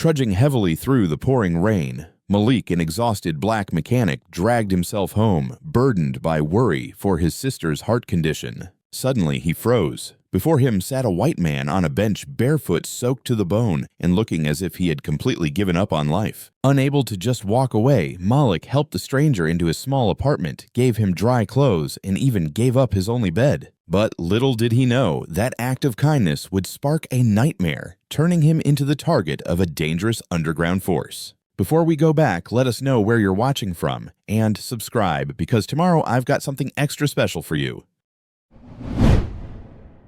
Trudging heavily through the pouring rain, Malik, an exhausted black mechanic, dragged himself home, burdened by worry for his sister's heart condition. Suddenly, he froze. Before him sat a white man on a bench, barefoot, soaked to the bone, and looking as if he had completely given up on life. Unable to just walk away, Malik helped the stranger into his small apartment, gave him dry clothes, and even gave up his only bed. But little did he know that act of kindness would spark a nightmare, turning him into the target of a dangerous underground force. Before we go back, let us know where you're watching from, and subscribe, because tomorrow I've got something extra special for you.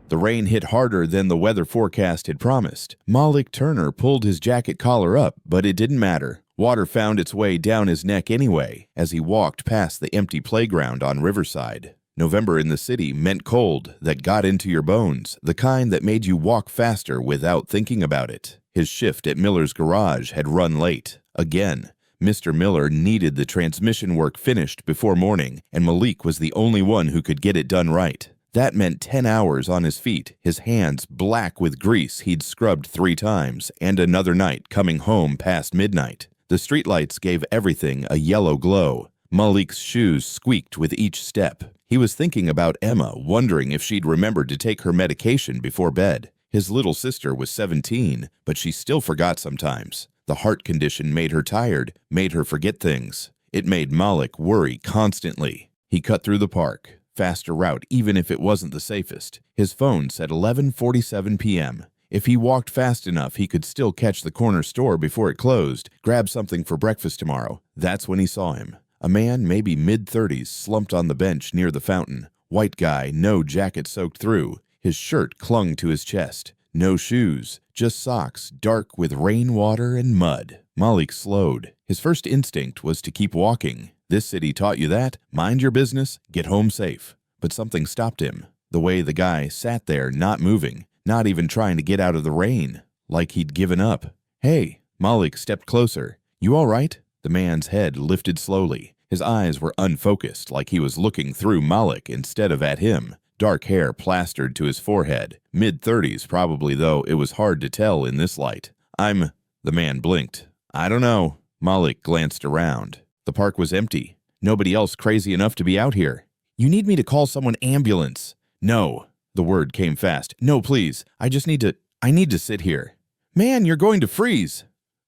The rain hit harder than the weather forecast had promised. Malik Turner pulled his jacket collar up, but it didn't matter. Water found its way down his neck anyway, as he walked past the empty playground on Riverside. November in the city meant cold that got into your bones, the kind that made you walk faster without thinking about it. His shift at Miller's garage had run late. Again, Mr. Miller needed the transmission work finished before morning, and Malik was the only one who could get it done right. That meant 10 hours on his feet, his hands black with grease he'd scrubbed 3 times, and another night coming home past midnight. The streetlights gave everything a yellow glow. Malik's shoes squeaked with each step. He was thinking about Emma, wondering if she'd remembered to take her medication before bed. His little sister was 17, but she still forgot sometimes. The heart condition made her tired, made her forget things. It made Malik worry constantly. He cut through the park. Faster route even if it wasn't the safest. His phone said 11:47 p.m. If he walked fast enough, he could still catch the corner store before it closed, grab something for breakfast tomorrow. That's when he saw him. A man, maybe mid-30s, slumped on the bench near the fountain. White guy, no jacket soaked through. His shirt clung to his chest. No shoes, just socks, dark with rainwater and mud. Malik slowed. His first instinct was to keep walking. This city taught you that. Mind your business, get home safe. But something stopped him. The way the guy sat there, not moving, not even trying to get out of the rain, like he'd given up. Hey, Malik stepped closer. You all right? The man's head lifted slowly. His eyes were unfocused, like he was looking through Malik instead of at him. Dark hair plastered to his forehead. Mid-30s probably, though it was hard to tell in this light. The man blinked. I don't know. Malik glanced around. The park was empty. Nobody else crazy enough to be out here. You need me to call someone ambulance. No. The word came fast. No, please. I need to sit here. Man, you're going to freeze.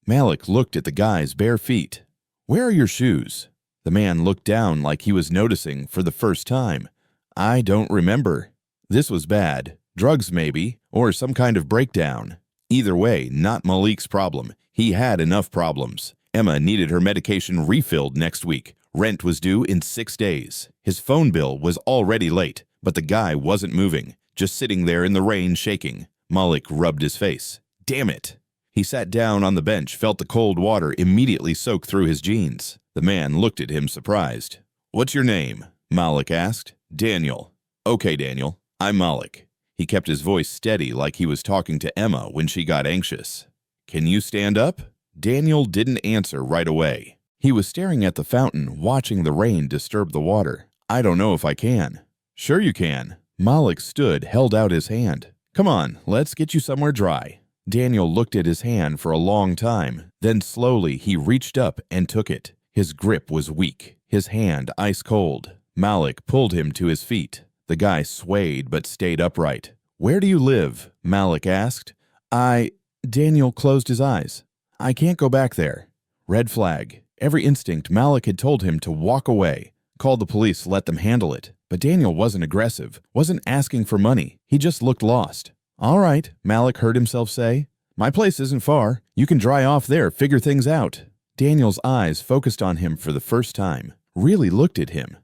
Malik looked at the guy's bare feet. Where are your shoes? The man looked down like he was noticing for the first time. I don't remember. This was bad. Drugs maybe, or some kind of breakdown. Either way, not Malik's problem. He had enough problems. Emma needed her medication refilled next week. Rent was due in 6 days. His phone bill was already late, but the guy wasn't moving, just sitting there in the rain shaking. Malik rubbed his face. Damn it. He sat down on the bench, felt the cold water immediately soak through his jeans. The man looked at him surprised. What's your name? Malik asked. Daniel. Okay, Daniel. I'm Malik. He kept his voice steady like he was talking to Emma when she got anxious. Can you stand up? Daniel didn't answer right away. He was staring at the fountain, watching the rain disturb the water. I don't know if I can. Sure you can. Malik stood, held out his hand. Come on, let's get you somewhere dry. Daniel looked at his hand for a long time. Then slowly he reached up and took it. His grip was weak, his hand ice cold. Malik pulled him to his feet. The guy swayed but stayed upright. Where do you live? Malik asked. Daniel closed his eyes. I can't go back there. Red flag. Every instinct Malik had told him to walk away. Call the police, let them handle it. But Daniel wasn't aggressive, wasn't asking for money. He just looked lost. All right, Malik heard himself say. My place isn't far. You can dry off there, figure things out. Daniel's eyes focused on him for the first time, really looked at him.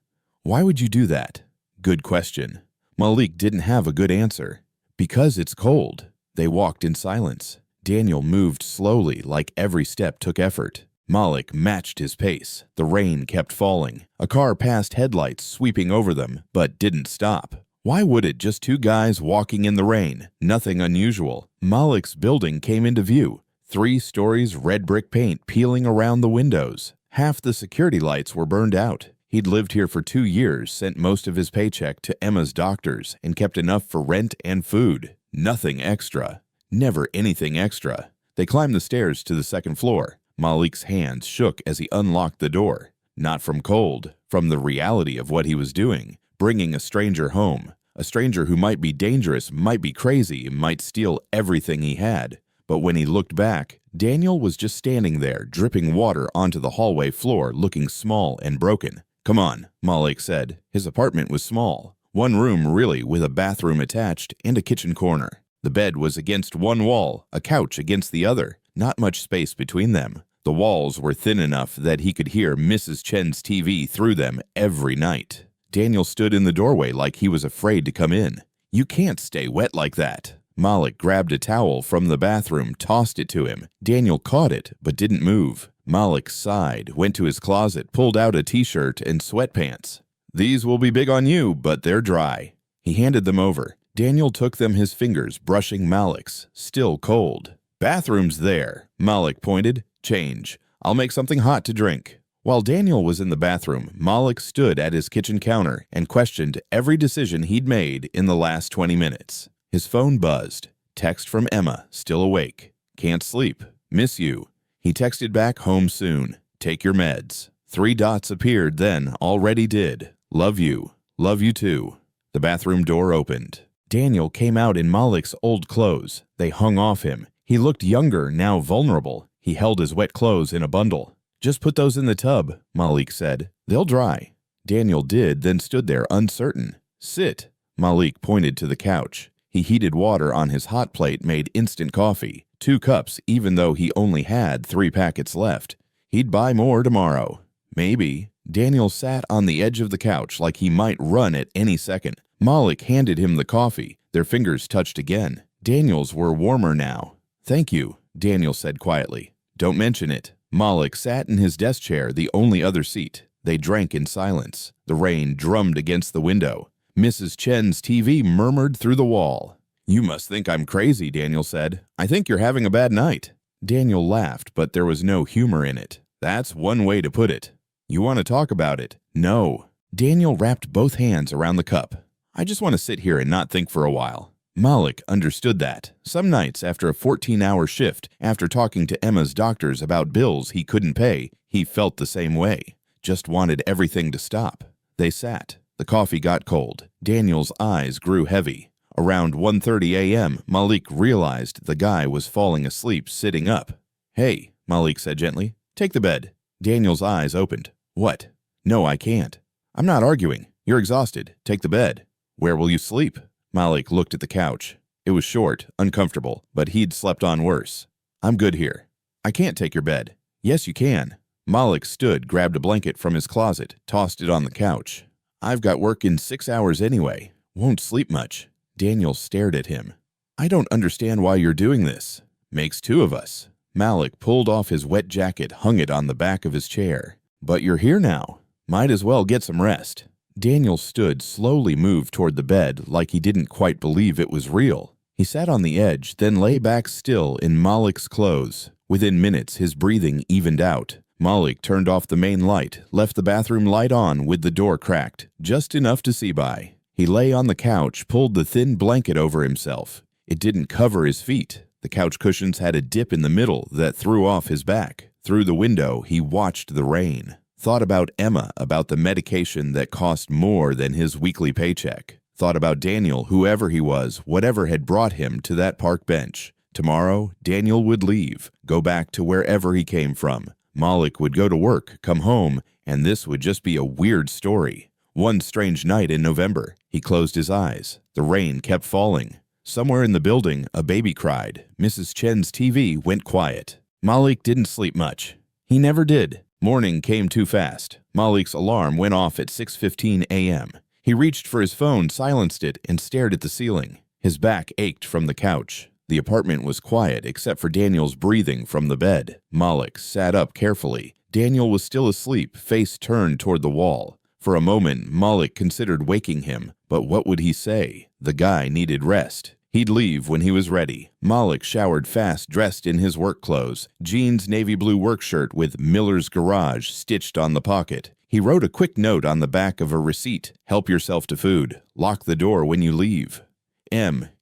Why would you do that? Good question. Malik didn't have a good answer. Because it's cold. They walked in silence. Daniel moved slowly, like every step took effort. Malik matched his pace. The rain kept falling. A car passed headlights sweeping over them, but didn't stop. Why would it? Just 2 guys walking in the rain. Nothing unusual. Malik's building came into view. 3 stories, red brick paint peeling around the windows. Half the security lights were burned out. He'd lived here for 2 years, sent most of his paycheck to Emma's doctors, and kept enough for rent and food. Nothing extra. Never anything extra. They climbed the stairs to the second floor. Malik's hands shook as he unlocked the door. Not from cold, from the reality of what he was doing, bringing a stranger home. A stranger who might be dangerous, might be crazy, might steal everything he had. But when he looked back, Daniel was just standing there, dripping water onto the hallway floor, looking small and broken. "Come on," Malik said. His apartment was small. One room, really, with a bathroom attached and a kitchen corner. The bed was against one wall, a couch against the other. Not much space between them. The walls were thin enough that he could hear Mrs. Chen's TV through them every night. Daniel stood in the doorway like he was afraid to come in. "You can't stay wet like that." Malik grabbed a towel from the bathroom, tossed it to him. Daniel caught it, but didn't move. Malik sighed, went to his closet, pulled out a t-shirt and sweatpants. "These will be big on you, but they're dry." He handed them over. Daniel took them, his fingers brushing Malik's, still cold. "Bathroom's there," Malik pointed. "Change. I'll make something hot to drink." While Daniel was in the bathroom, Malik stood at his kitchen counter and questioned every decision he'd made in the last 20 minutes. His phone buzzed. Text from Emma, still awake. "Can't sleep. Miss you." He texted back, "Home soon. Take your meds." 3 dots appeared then, already did. "Love you. Love you too." The bathroom door opened. Daniel came out in Malik's old clothes. They hung off him. He looked younger, now vulnerable. He held his wet clothes in a bundle. "Just put those in the tub," Malik said. "They'll dry." Daniel did, then stood there uncertain. "Sit." Malik pointed to the couch. He heated water on his hot plate, made instant coffee. 2 cups, even though he only had 3 packets left. He'd buy more tomorrow. Maybe. Daniel sat on the edge of the couch like he might run at any second. Malik handed him the coffee. Their fingers touched again. Daniel's were warmer now. "Thank you," Daniel said quietly. "Don't mention it." Malik sat in his desk chair, the only other seat. They drank in silence. The rain drummed against the window. Mrs. Chen's TV murmured through the wall. "You must think I'm crazy," Daniel said. "I think you're having a bad night." Daniel laughed, but there was no humor in it. "That's one way to put it." "You want to talk about it?" "No." Daniel wrapped both hands around the cup. "I just want to sit here and not think for a while." Malik understood that. Some nights after a 14-hour shift, after talking to Emma's doctors about bills he couldn't pay, he felt the same way. Just wanted everything to stop. They sat. The coffee got cold. Daniel's eyes grew heavy. Around 1:30 a.m., Malik realized the guy was falling asleep sitting up. "Hey," Malik said gently, "take the bed." Daniel's eyes opened. "What?" "No, I can't." "I'm not arguing. You're exhausted. Take the bed." "Where will you sleep?" Malik looked at the couch. It was short, uncomfortable, but he'd slept on worse. "I'm good here." "I can't take your bed." "Yes, you can." Malik stood, grabbed a blanket from his closet, tossed it on the couch. "I've got work in 6 hours anyway. Won't sleep much." Daniel stared at him. "I don't understand why you're doing this." "Makes 2 of us." Malik pulled off his wet jacket, hung it on the back of his chair. "But you're here now. Might as well get some rest." Daniel stood, slowly moved toward the bed like he didn't quite believe it was real. He sat on the edge, then lay back still in Malik's clothes. Within minutes, his breathing evened out. Malik turned off the main light, left the bathroom light on with the door cracked, just enough to see by. He lay on the couch, pulled the thin blanket over himself. It didn't cover his feet. The couch cushions had a dip in the middle that threw off his back. Through the window, he watched the rain. Thought about Emma, about the medication that cost more than his weekly paycheck. Thought about Daniel, whoever he was, whatever had brought him to that park bench. Tomorrow, Daniel would leave, go back to wherever he came from. Malik would go to work, come home, and this would just be a weird story. One strange night in November, he closed his eyes. The rain kept falling. Somewhere in the building, a baby cried. Mrs. Chen's TV went quiet. Malik didn't sleep much. He never did. Morning came too fast. Malik's alarm went off at 6:15 a.m. He reached for his phone, silenced it, and stared at the ceiling. His back ached from the couch. The apartment was quiet except for Daniel's breathing from the bed. Malik sat up carefully. Daniel was still asleep, face turned toward the wall. For a moment, Malik considered waking him, but what would he say? The guy needed rest. He'd leave when he was ready. Malik showered fast, dressed in his work clothes, jeans, navy blue work shirt with Miller's Garage stitched on the pocket. He wrote a quick note on the back of a receipt. Help yourself to food. Lock the door when you leave.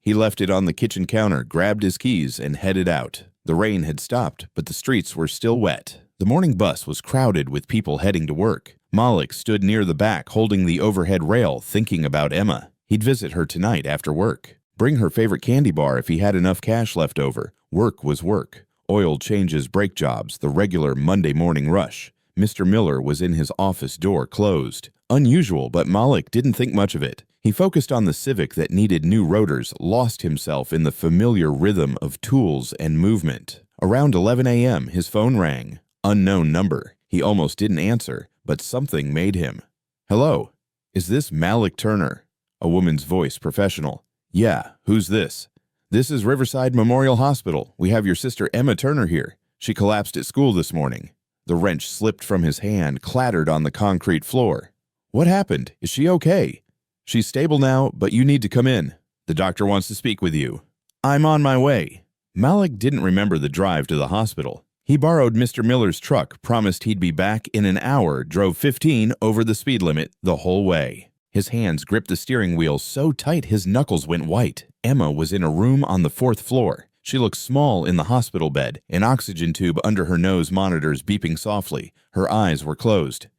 He left it on the kitchen counter, grabbed his keys, and headed out. The rain had stopped, but the streets were still wet. The morning bus was crowded with people heading to work. Malik stood near the back holding the overhead rail, thinking about Emma. He'd visit her tonight after work. Bring her favorite candy bar if he had enough cash left over. Work was work. Oil changes, brake jobs, the regular Monday morning rush. Mr. Miller was in his office door closed. Unusual, but Malik didn't think much of it. He focused on the Civic that needed new rotors, lost himself in the familiar rhythm of tools and movement. Around 11 a.m., his phone rang. Unknown number. He almost didn't answer, but something made him. Hello, is this Malik Turner? A woman's voice, professional. Yeah, who's this? This is Riverside Memorial Hospital. We have your sister Emma Turner here. She collapsed at school this morning. The wrench slipped from his hand, clattered on the concrete floor. What happened? Is she okay? She's stable now, but you need to come in. The doctor wants to speak with you. I'm on my way. Malik didn't remember the drive to the hospital. He borrowed Mr. Miller's truck, promised he'd be back in an hour, drove 15 over the speed limit the whole way. His hands gripped the steering wheel so tight his knuckles went white. Emma was in a room on the 4th floor. She looked small in the hospital bed, an oxygen tube under her nose, monitors beeping softly. Her eyes were closed.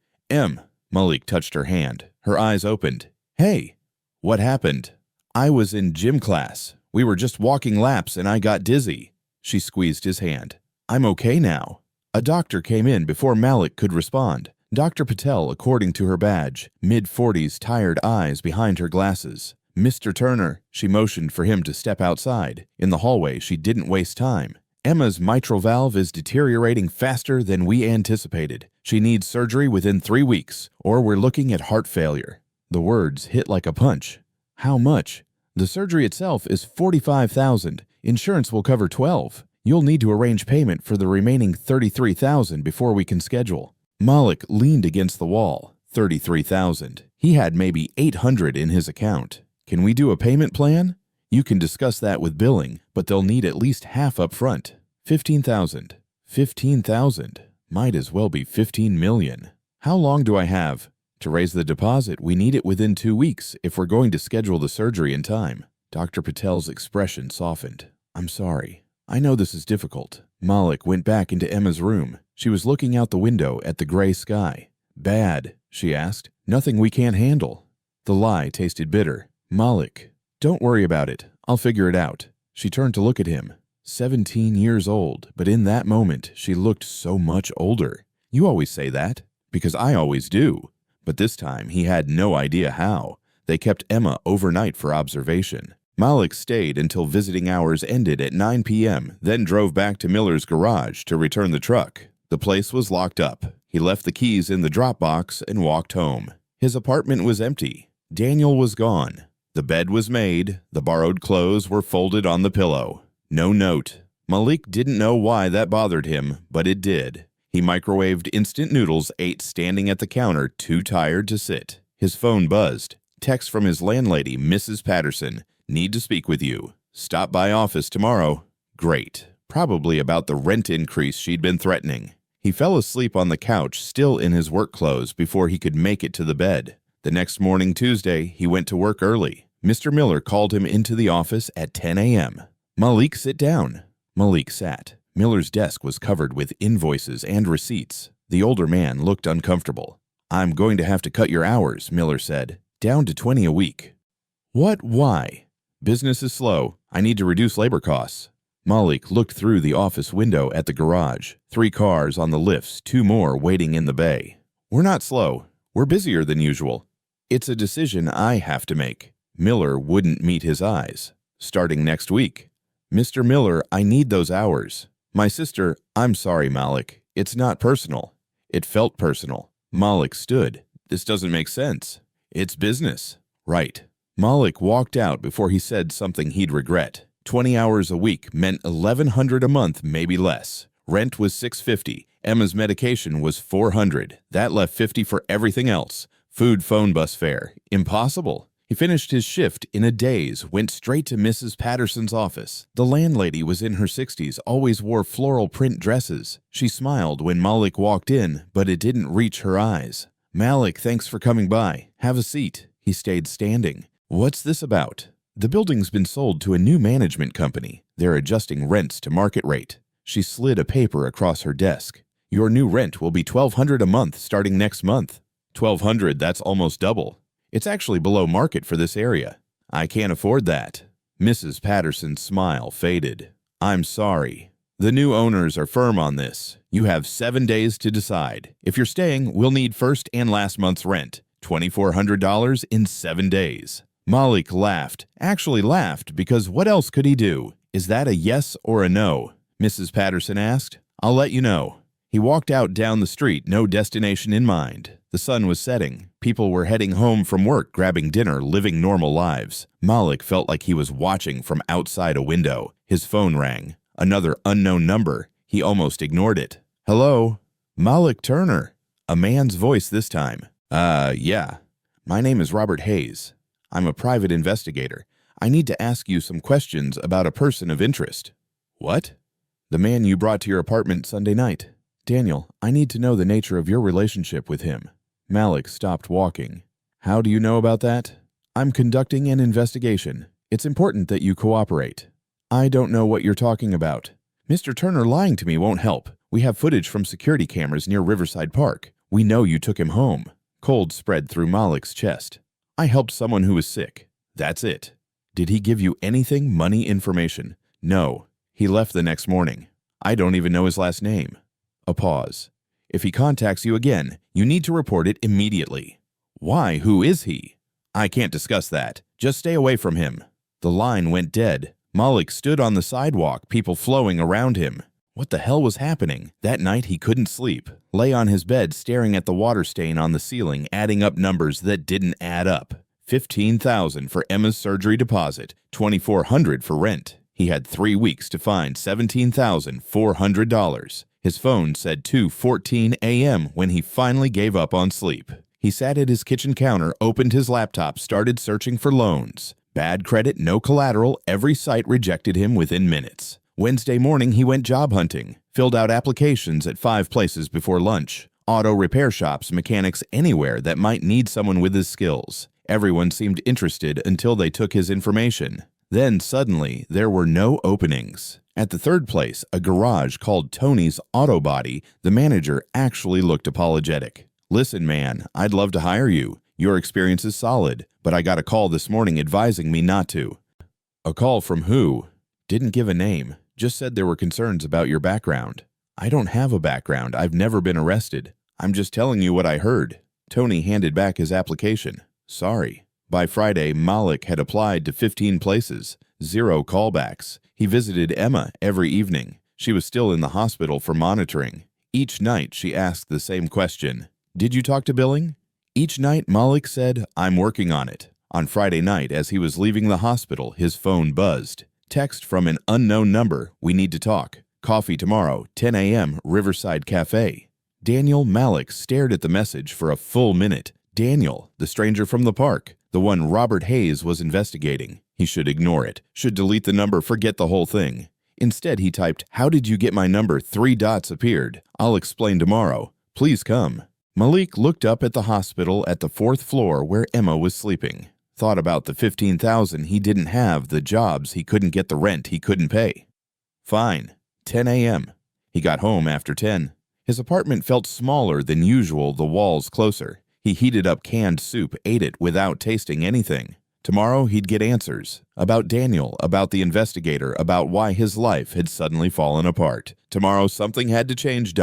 Malik touched her hand. Her eyes opened. Hey, what happened? I was in gym class. We were just walking laps and I got dizzy. She squeezed his hand. I'm okay now. A doctor came in before Malik could respond. Dr. Patel, according to her badge, mid-40s, tired eyes behind her glasses. Mr. Turner, she motioned for him to step outside. In the hallway, she didn't waste time. Emma's mitral valve is deteriorating faster than we anticipated. She needs surgery within 3 weeks, or we're looking at heart failure. The words hit like a punch. How much? The surgery itself is $45,000. Insurance will cover $12,000. You'll need to arrange payment for the remaining $33,000 before we can schedule. Malik leaned against the wall. $33,000. He had maybe $800 in his account. Can we do a payment plan? You can discuss that with billing, but they'll need at least half up front. $15,000. $15,000. Might as well be $15 million. How long do I have? To raise the deposit, we need it within 2 weeks if we're going to schedule the surgery in time. Dr. Patel's expression softened. I'm sorry. I know this is difficult. Malik went back into Emma's room. She was looking out the window at the gray sky. Bad, she asked. Nothing we can't handle. The lie tasted bitter. Malik, don't worry about it. I'll figure it out. She turned to look at him. 17 years old, but in that moment, she looked so much older. You always say that, because I always do. But this time, he had no idea how. They kept Emma overnight for observation. Malik stayed until visiting hours ended at 9 p.m., then drove back to Miller's garage to return the truck. The place was locked up. He left the keys in the drop box and walked home. His apartment was empty. Daniel was gone. The bed was made. The borrowed clothes were folded on the pillow. No note. Malik didn't know why that bothered him, but it did. He microwaved instant noodles, ate standing at the counter, too tired to sit. His phone buzzed. Text from his landlady, Mrs. Patterson. Need to speak with you. Stop by office tomorrow. Great. Probably about the rent increase she'd been threatening. He fell asleep on the couch, still in his work clothes, before he could make it to the bed. The next morning, Tuesday, he went to work early. Mr. Miller called him into the office at 10 a.m. Malik, sit down. Malik sat. Miller's desk was covered with invoices and receipts. The older man looked uncomfortable. I'm going to have to cut your hours, Miller said. Down to 20 a week. What? Why? Business is slow. I need to reduce labor costs. Malik looked through the office window at the garage. 3 cars on the lifts, 2 more waiting in the bay. We're not slow. We're busier than usual. It's a decision I have to make. Miller wouldn't meet his eyes. Starting next week. Mr. Miller, I need those hours. My sister, I'm sorry, Malik. It's not personal. It felt personal. Malik stood. This doesn't make sense. It's business. Right. Malik walked out before he said something he'd regret. 20 hours a week meant $1,100 a month, maybe less. Rent was $650. Emma's medication was $400. That left $50 for everything else. Food, phone, bus fare. Impossible. He finished his shift in a daze, went straight to Mrs. Patterson's office. The landlady was in her 60s, always wore floral print dresses. She smiled when Malik walked in, but it didn't reach her eyes. Malik, thanks for coming by. Have a seat. He stayed standing. What's this about? The building's been sold to a new management company. They're adjusting rents to market rate. She slid a paper across her desk. "Your new rent will be $1,200 a month starting next month." $1,200, that's almost double. It's actually below market for this area. I can't afford that. Mrs. Patterson's smile faded. "I'm sorry. The new owners are firm on this. You have 7 days to decide. If you're staying, we'll need first and last month's rent. $2,400 in 7 days. Malik laughed. Actually laughed because what else could he do? "Is that a yes or a no?" Mrs. Patterson asked. "I'll let you know." He walked out down the street, no destination in mind. The sun was setting. People were heading home from work, grabbing dinner, living normal lives. Malik felt like he was watching from outside a window. His phone rang. Another unknown number. He almost ignored it. "Hello?" "Malik Turner." A man's voice this time. Yeah. "My name is Robert Hayes. I'm a private investigator. I need to ask you some questions about a person of interest." "What?" "The man you brought to your apartment Sunday night. Daniel, I need to know the nature of your relationship with him." Malik stopped walking. "How do you know about that?" "I'm conducting an investigation. It's important that you cooperate." "I don't know what you're talking about." "Mr. Turner lying to me won't help. We have footage from security cameras near Riverside Park. We know you took him home." Cold spread through Malik's chest. "I helped someone who was sick. That's it." "Did he give you anything, money, information?" "No. He left the next morning. I don't even know his last name." A pause. "If he contacts you again, you need to report it immediately." "Why? Who is he?" "I can't discuss that. Just stay away from him." The line went dead. Malik stood on the sidewalk, people flowing around him. What the hell was happening? That night he couldn't sleep. Lay on his bed staring at the water stain on the ceiling, adding up numbers that didn't add up. $15,000 for Emma's surgery deposit, $2,400 for rent. He had 3 weeks to find $17,400. His phone said 2:14 a.m. when he finally gave up on sleep. He sat at his kitchen counter, opened his laptop, started searching for loans. Bad credit, no collateral, every site rejected him within minutes. Wednesday morning he went job hunting, filled out applications at 5 places before lunch. Auto repair shops, mechanics, anywhere that might need someone with his skills. Everyone seemed interested until they took his information. Then suddenly there were no openings. At the third place, a garage called Tony's Auto Body, the manager actually looked apologetic. "Listen, man, I'd love to hire you. Your experience is solid, but I got a call this morning advising me not to." "A call from who?" "Didn't give a name. Just said there were concerns about your background." "I don't have a background. I've never been arrested. I'm just telling you what I heard." Tony handed back his application. "Sorry." By Friday, Malik had applied to 15 places. 0 callbacks. He visited Emma every evening. She was still in the hospital for monitoring. Each night she asked the same question. "Did you talk to Billing?" Each night Malik said, "I'm working on it." On Friday night, as he was leaving the hospital, his phone buzzed. Text from an unknown number, "We need to talk. Coffee tomorrow, 10 a.m., Riverside Cafe." Daniel Malik stared at the message for a full minute. Daniel, the stranger from the park, the one Robert Hayes was investigating. He should ignore it, should delete the number, forget the whole thing. Instead, he typed, "How did you get my number?" 3 dots appeared. "I'll explain tomorrow. Please come." Malik looked up at the hospital at the 4th floor where Emma was sleeping. Thought about the $15,000 he didn't have, the jobs he couldn't get, the rent he couldn't pay. Fine. 10 a.m. He got home after 10. His apartment felt smaller than usual, the walls closer. He heated up canned soup, ate it without tasting anything. Tomorrow he'd get answers. About Daniel, about the investigator, about why his life had suddenly fallen apart. Tomorrow something had to change,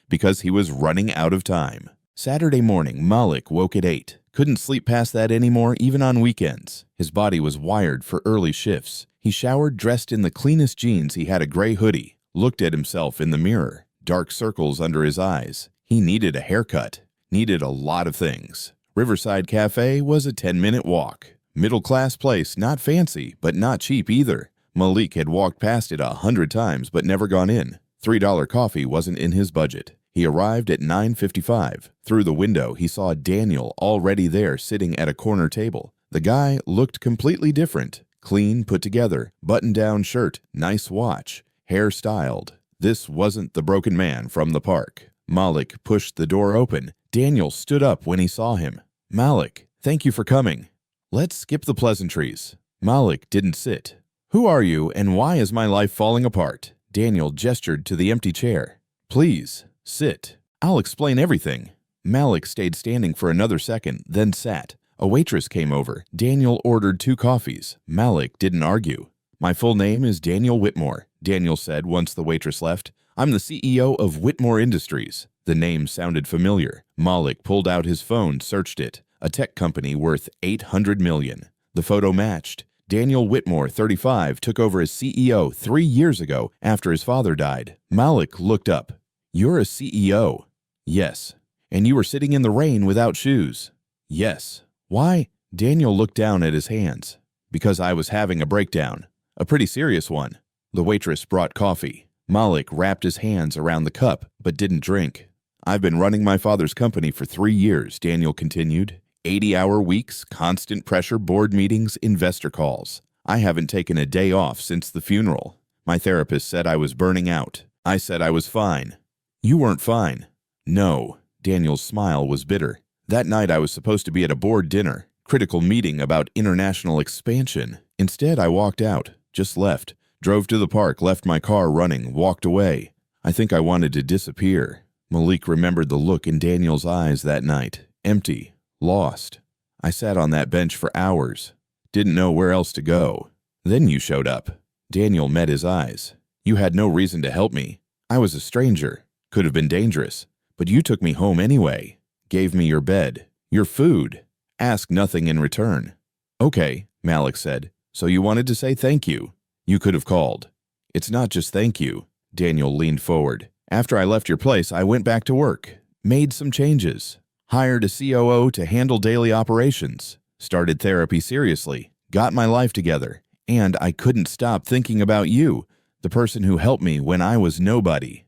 because he was running out of time. Saturday morning, Malik woke at 8. Couldn't sleep past that anymore, even on weekends. His body was wired for early shifts. He showered, dressed in the cleanest jeans. He had a gray hoodie. Looked at himself in the mirror. Dark circles under his eyes. He needed a haircut. Needed a lot of things. Riverside Cafe was a 10-minute walk. Middle-class place, not fancy, but not cheap either. Malik had walked past it 100 times but never gone in. $3 coffee wasn't in his budget. He arrived at 9:55. Through the window, he saw Daniel already there sitting at a corner table. The guy looked completely different. Clean, put together, button-down shirt, nice watch, hair styled. This wasn't the broken man from the park. Malik pushed the door open. Daniel stood up when he saw him. "Malik, thank you for coming." "Let's skip the pleasantries." Malik didn't sit. "Who are you and why is my life falling apart?" Daniel gestured to the empty chair. "Please, sit. I'll explain everything." Malik stayed standing for another second, then sat. A waitress came over. Daniel ordered 2 coffees. Malik didn't argue. "My full name is Daniel Whitmore," Daniel said once the waitress left. "I'm the CEO of Whitmore Industries." The name sounded familiar. Malik pulled out his phone, searched it. A tech company worth $800 million. The photo matched. Daniel Whitmore, 35, took over as CEO 3 years ago after his father died. Malik looked up. "You're a CEO?" "Yes." "And you were sitting in the rain without shoes?" "Yes." "Why?" Daniel looked down at his hands. "Because I was having a breakdown. A pretty serious one." The waitress brought coffee. Malik wrapped his hands around the cup, but didn't drink. "I've been running my father's company for 3 years," Daniel continued. 80-hour weeks, constant pressure, board meetings, investor calls. I haven't taken a day off since the funeral. My therapist said I was burning out. I said I was fine. "You weren't fine." "No." Daniel's smile was bitter. "That night I was supposed to be at a board dinner, critical meeting about international expansion. Instead, I walked out, just left, drove to the park, left my car running, walked away. I think I wanted to disappear." Malik remembered the look in Daniel's eyes that night. Empty. Lost. "I sat on that bench for hours. Didn't know where else to go. Then you showed up." Daniel met his eyes. "You had no reason to help me. I was a stranger. Could have been dangerous. But you took me home anyway. Gave me your bed, your food. Asked nothing in return." "Okay," Malik said. "So you wanted to say thank you. You could have called." "It's not just thank you." Daniel leaned forward. "After I left your place, I went back to work. Made some changes. Hired a COO to handle daily operations. Started therapy seriously. Got my life together. And I couldn't stop thinking about you, the person who helped me when I was nobody."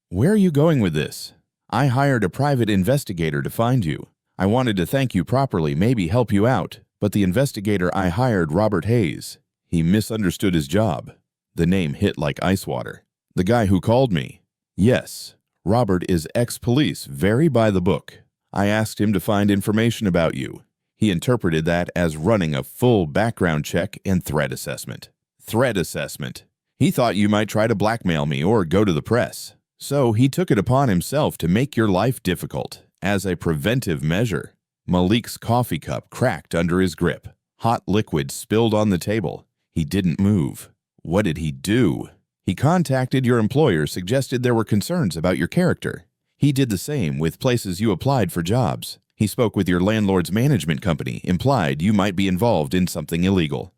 "Where are you going with this?" "I hired a private investigator to find you. I wanted to thank you properly, maybe help you out. But the investigator I hired, Robert Hayes, he misunderstood his job." The name hit like ice water. "The guy who called me?" "Yes. Robert is ex-police, very by the book. I asked him to find information about you. He interpreted that as running a full background check and threat assessment." "Threat assessment." "He thought you might try to blackmail me or go to the press. So he took it upon himself to make your life difficult, as a preventive measure." Malik's coffee cup cracked under his grip. Hot liquid spilled on the table. He didn't move. "What did he do?" "He contacted your employer, suggested there were concerns about your character. He did the same with places you applied for jobs. He spoke with your landlord's management company, implied you might be involved in something illegal.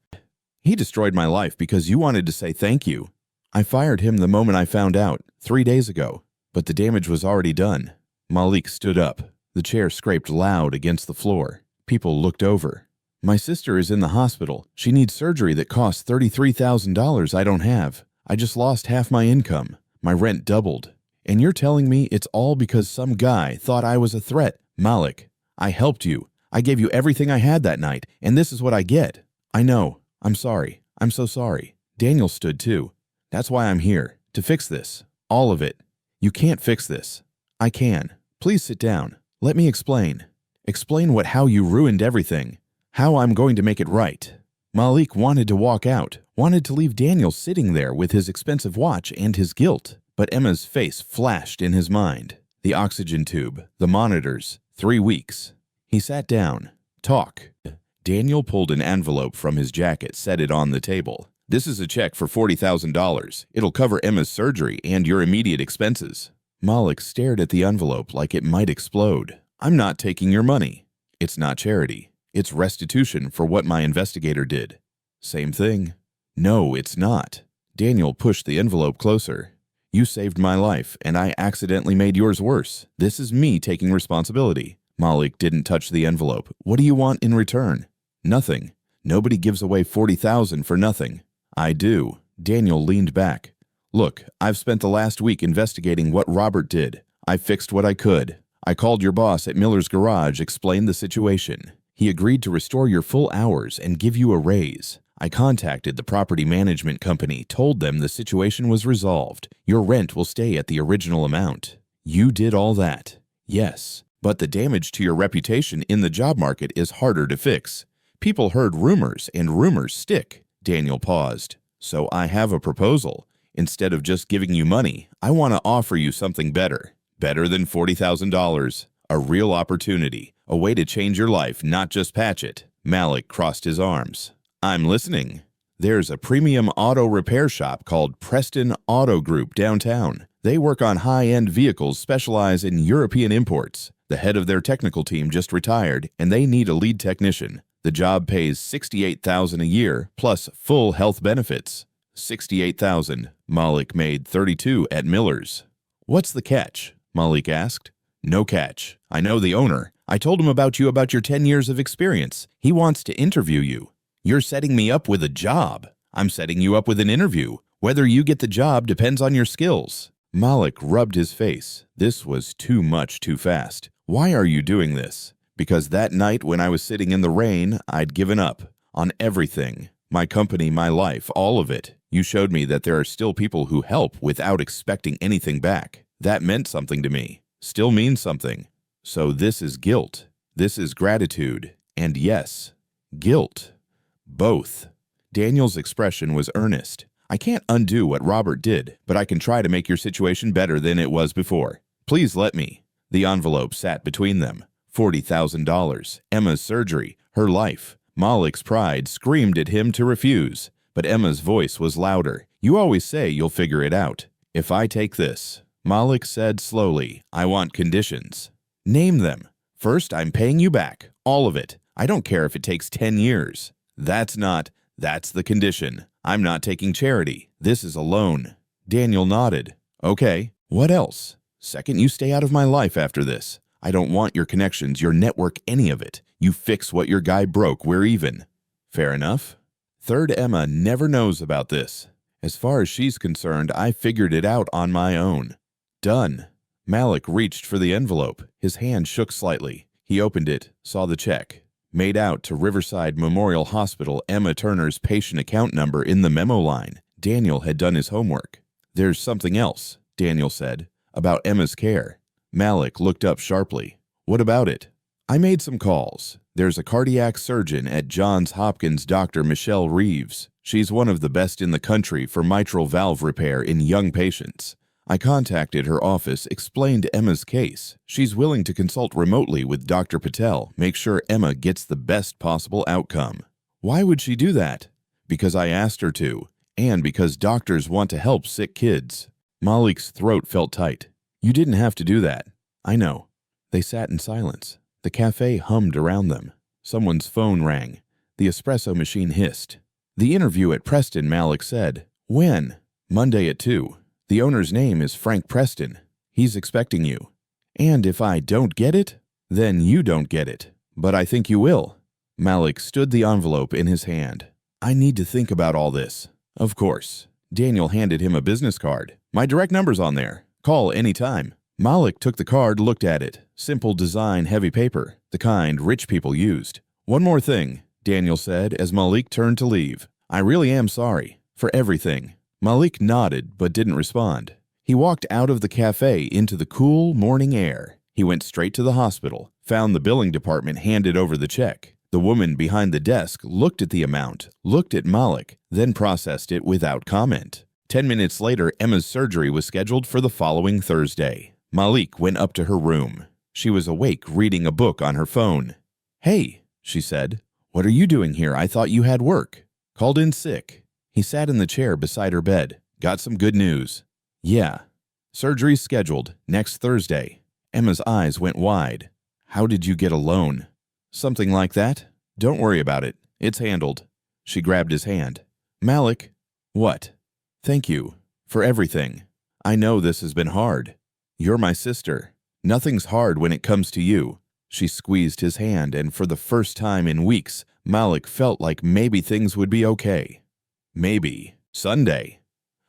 He destroyed my life because you wanted to say thank you. I fired him the moment I found out, 3 days ago, but the damage was already done." Malik stood up. The chair scraped loud against the floor. People looked over. "My sister is in the hospital. She needs surgery that costs $33,000 I don't have. I just lost half my income. My rent doubled. And you're telling me it's all because some guy thought I was a threat? Malik, I helped you. I gave you everything I had that night, and this is what I get." "I know. I'm sorry. I'm so sorry." Daniel stood too. "That's why I'm here, to fix this. All of it. You can't fix this. I can. Please sit down. Let me explain. Explain how you ruined everything. How I'm going to make it right." Malik wanted to walk out, wanted to leave Daniel sitting there with his expensive watch and his guilt. But Emma's face flashed in his mind. The oxygen tube, the monitors, 3 weeks. He sat down. "Talk." Daniel pulled an envelope from his jacket, set it on the table. "This is a check for $40,000. It'll cover Emma's surgery and your immediate expenses." Malik stared at the envelope like it might explode. "I'm not taking your money." "It's not charity. It's restitution for what my investigator did." "Same thing." "No, it's not." Daniel pushed the envelope closer. "You saved my life, and I accidentally made yours worse. This is me taking responsibility." Malik didn't touch the envelope. "What do you want in return?" "Nothing. Nobody gives away $40,000 for nothing." "I do." Daniel leaned back. "Look, I've spent the last week investigating what Robert did. I fixed what I could. I called your boss at Miller's garage, explained the situation. He agreed to restore your full hours and give you a raise. I contacted the property management company, told them the situation was resolved. Your rent will stay at the original amount. You did all that. Yes, but the damage to your reputation in the job market is harder to fix. People heard rumors, and rumors stick." Daniel paused. "So I have a proposal. Instead of just giving you money, I want to offer you something better. Better than $40,000. A real opportunity. A way to change your life, not just patch it. Malik crossed his arms. I'm listening. There's a premium auto repair shop called Preston Auto Group downtown. They work on high-end vehicles, specialize in European imports. The head of their technical team just retired, and they need a lead technician. The job pays $68,000 a year, plus full health benefits. $68,000. Malik made $32,000 at Miller's. What's the catch? Malik asked. No catch. I know the owner. I told him about your 10 years of experience. He wants to interview you. You're setting me up with a job. I'm setting you up with an interview. Whether you get the job depends on your skills. Malik rubbed his face. This was too much too fast. Why are you doing this? Because that night when I was sitting in the rain, I'd given up on everything. My company, my life, all of it. You showed me that there are still people who help without expecting anything back. That meant something to me. Still means something. So this is guilt. This is gratitude. And yes, guilt. Both. Daniel's expression was earnest. I can't undo what Robert did, but I can try to make your situation better than it was before. Please let me. The envelope sat between them. $40,000. Emma's surgery. Her life. Malik's pride screamed at him to refuse, but Emma's voice was louder. You always say you'll figure it out. If I take this, Malik said slowly, I want conditions. Name them. First, I'm paying you back. All of it. I don't care if it takes 10 years. That's the condition. I'm not taking charity. This is a loan. Daniel nodded. Okay, what else? Second, you stay out of my life after this. I don't want your connections, your network, any of it. You fix what your guy broke, we're even. Fair enough. Third, Emma never knows about this. As far as she's concerned, I figured it out on my own. Done. Malik reached for the envelope. His hand shook slightly. He opened it, saw the check. Made out to Riverside Memorial Hospital, Emma Turner's patient account number in the memo line. Daniel had done his homework. There's something else, Daniel said, about Emma's care. Malik looked up sharply. What about it? I made some calls. There's a cardiac surgeon at Johns Hopkins, Dr. Michelle Reeves. She's one of the best in the country for mitral valve repair in young patients. I contacted her office, explained Emma's case. She's willing to consult remotely with Dr. Patel, make sure Emma gets the best possible outcome. Why would she do that? Because I asked her to, and because doctors want to help sick kids. Malik's throat felt tight. You didn't have to do that. I know. They sat in silence. The cafe hummed around them. Someone's phone rang. The espresso machine hissed. The interview at Preston, Malik said. When? Monday at 2. The owner's name is Frank Preston. He's expecting you. And if I don't get it, then you don't get it. But I think you will. Malik stood the envelope in his hand. I need to think about all this. Of course. Daniel handed him a business card. My direct number's on there. Call anytime. Malik took the card, looked at it. Simple design, heavy paper. The kind rich people used. One more thing, Daniel said as Malik turned to leave. I really am sorry. For everything. Malik nodded but didn't respond. He walked out of the cafe into the cool morning air. He went straight to the hospital, found the billing department, handed over the check. The woman behind the desk looked at the amount, looked at Malik, then processed it without comment. 10 minutes later, Emma's surgery was scheduled for the following Thursday. Malik went up to her room. She was awake, reading a book on her phone. Hey, she said. What are you doing here? I thought you had work. Called in sick. He sat in the chair beside her bed. Got some good news. Yeah. Surgery's scheduled next Thursday. Emma's eyes went wide. How did you get a loan? Something like that. Don't worry about it. It's handled. She grabbed his hand. Malik. What? Thank you. For everything. I know this has been hard. You're my sister. Nothing's hard when it comes to you. She squeezed his hand, and for the first time in weeks, Malik felt like maybe things would be okay. Maybe. Sunday.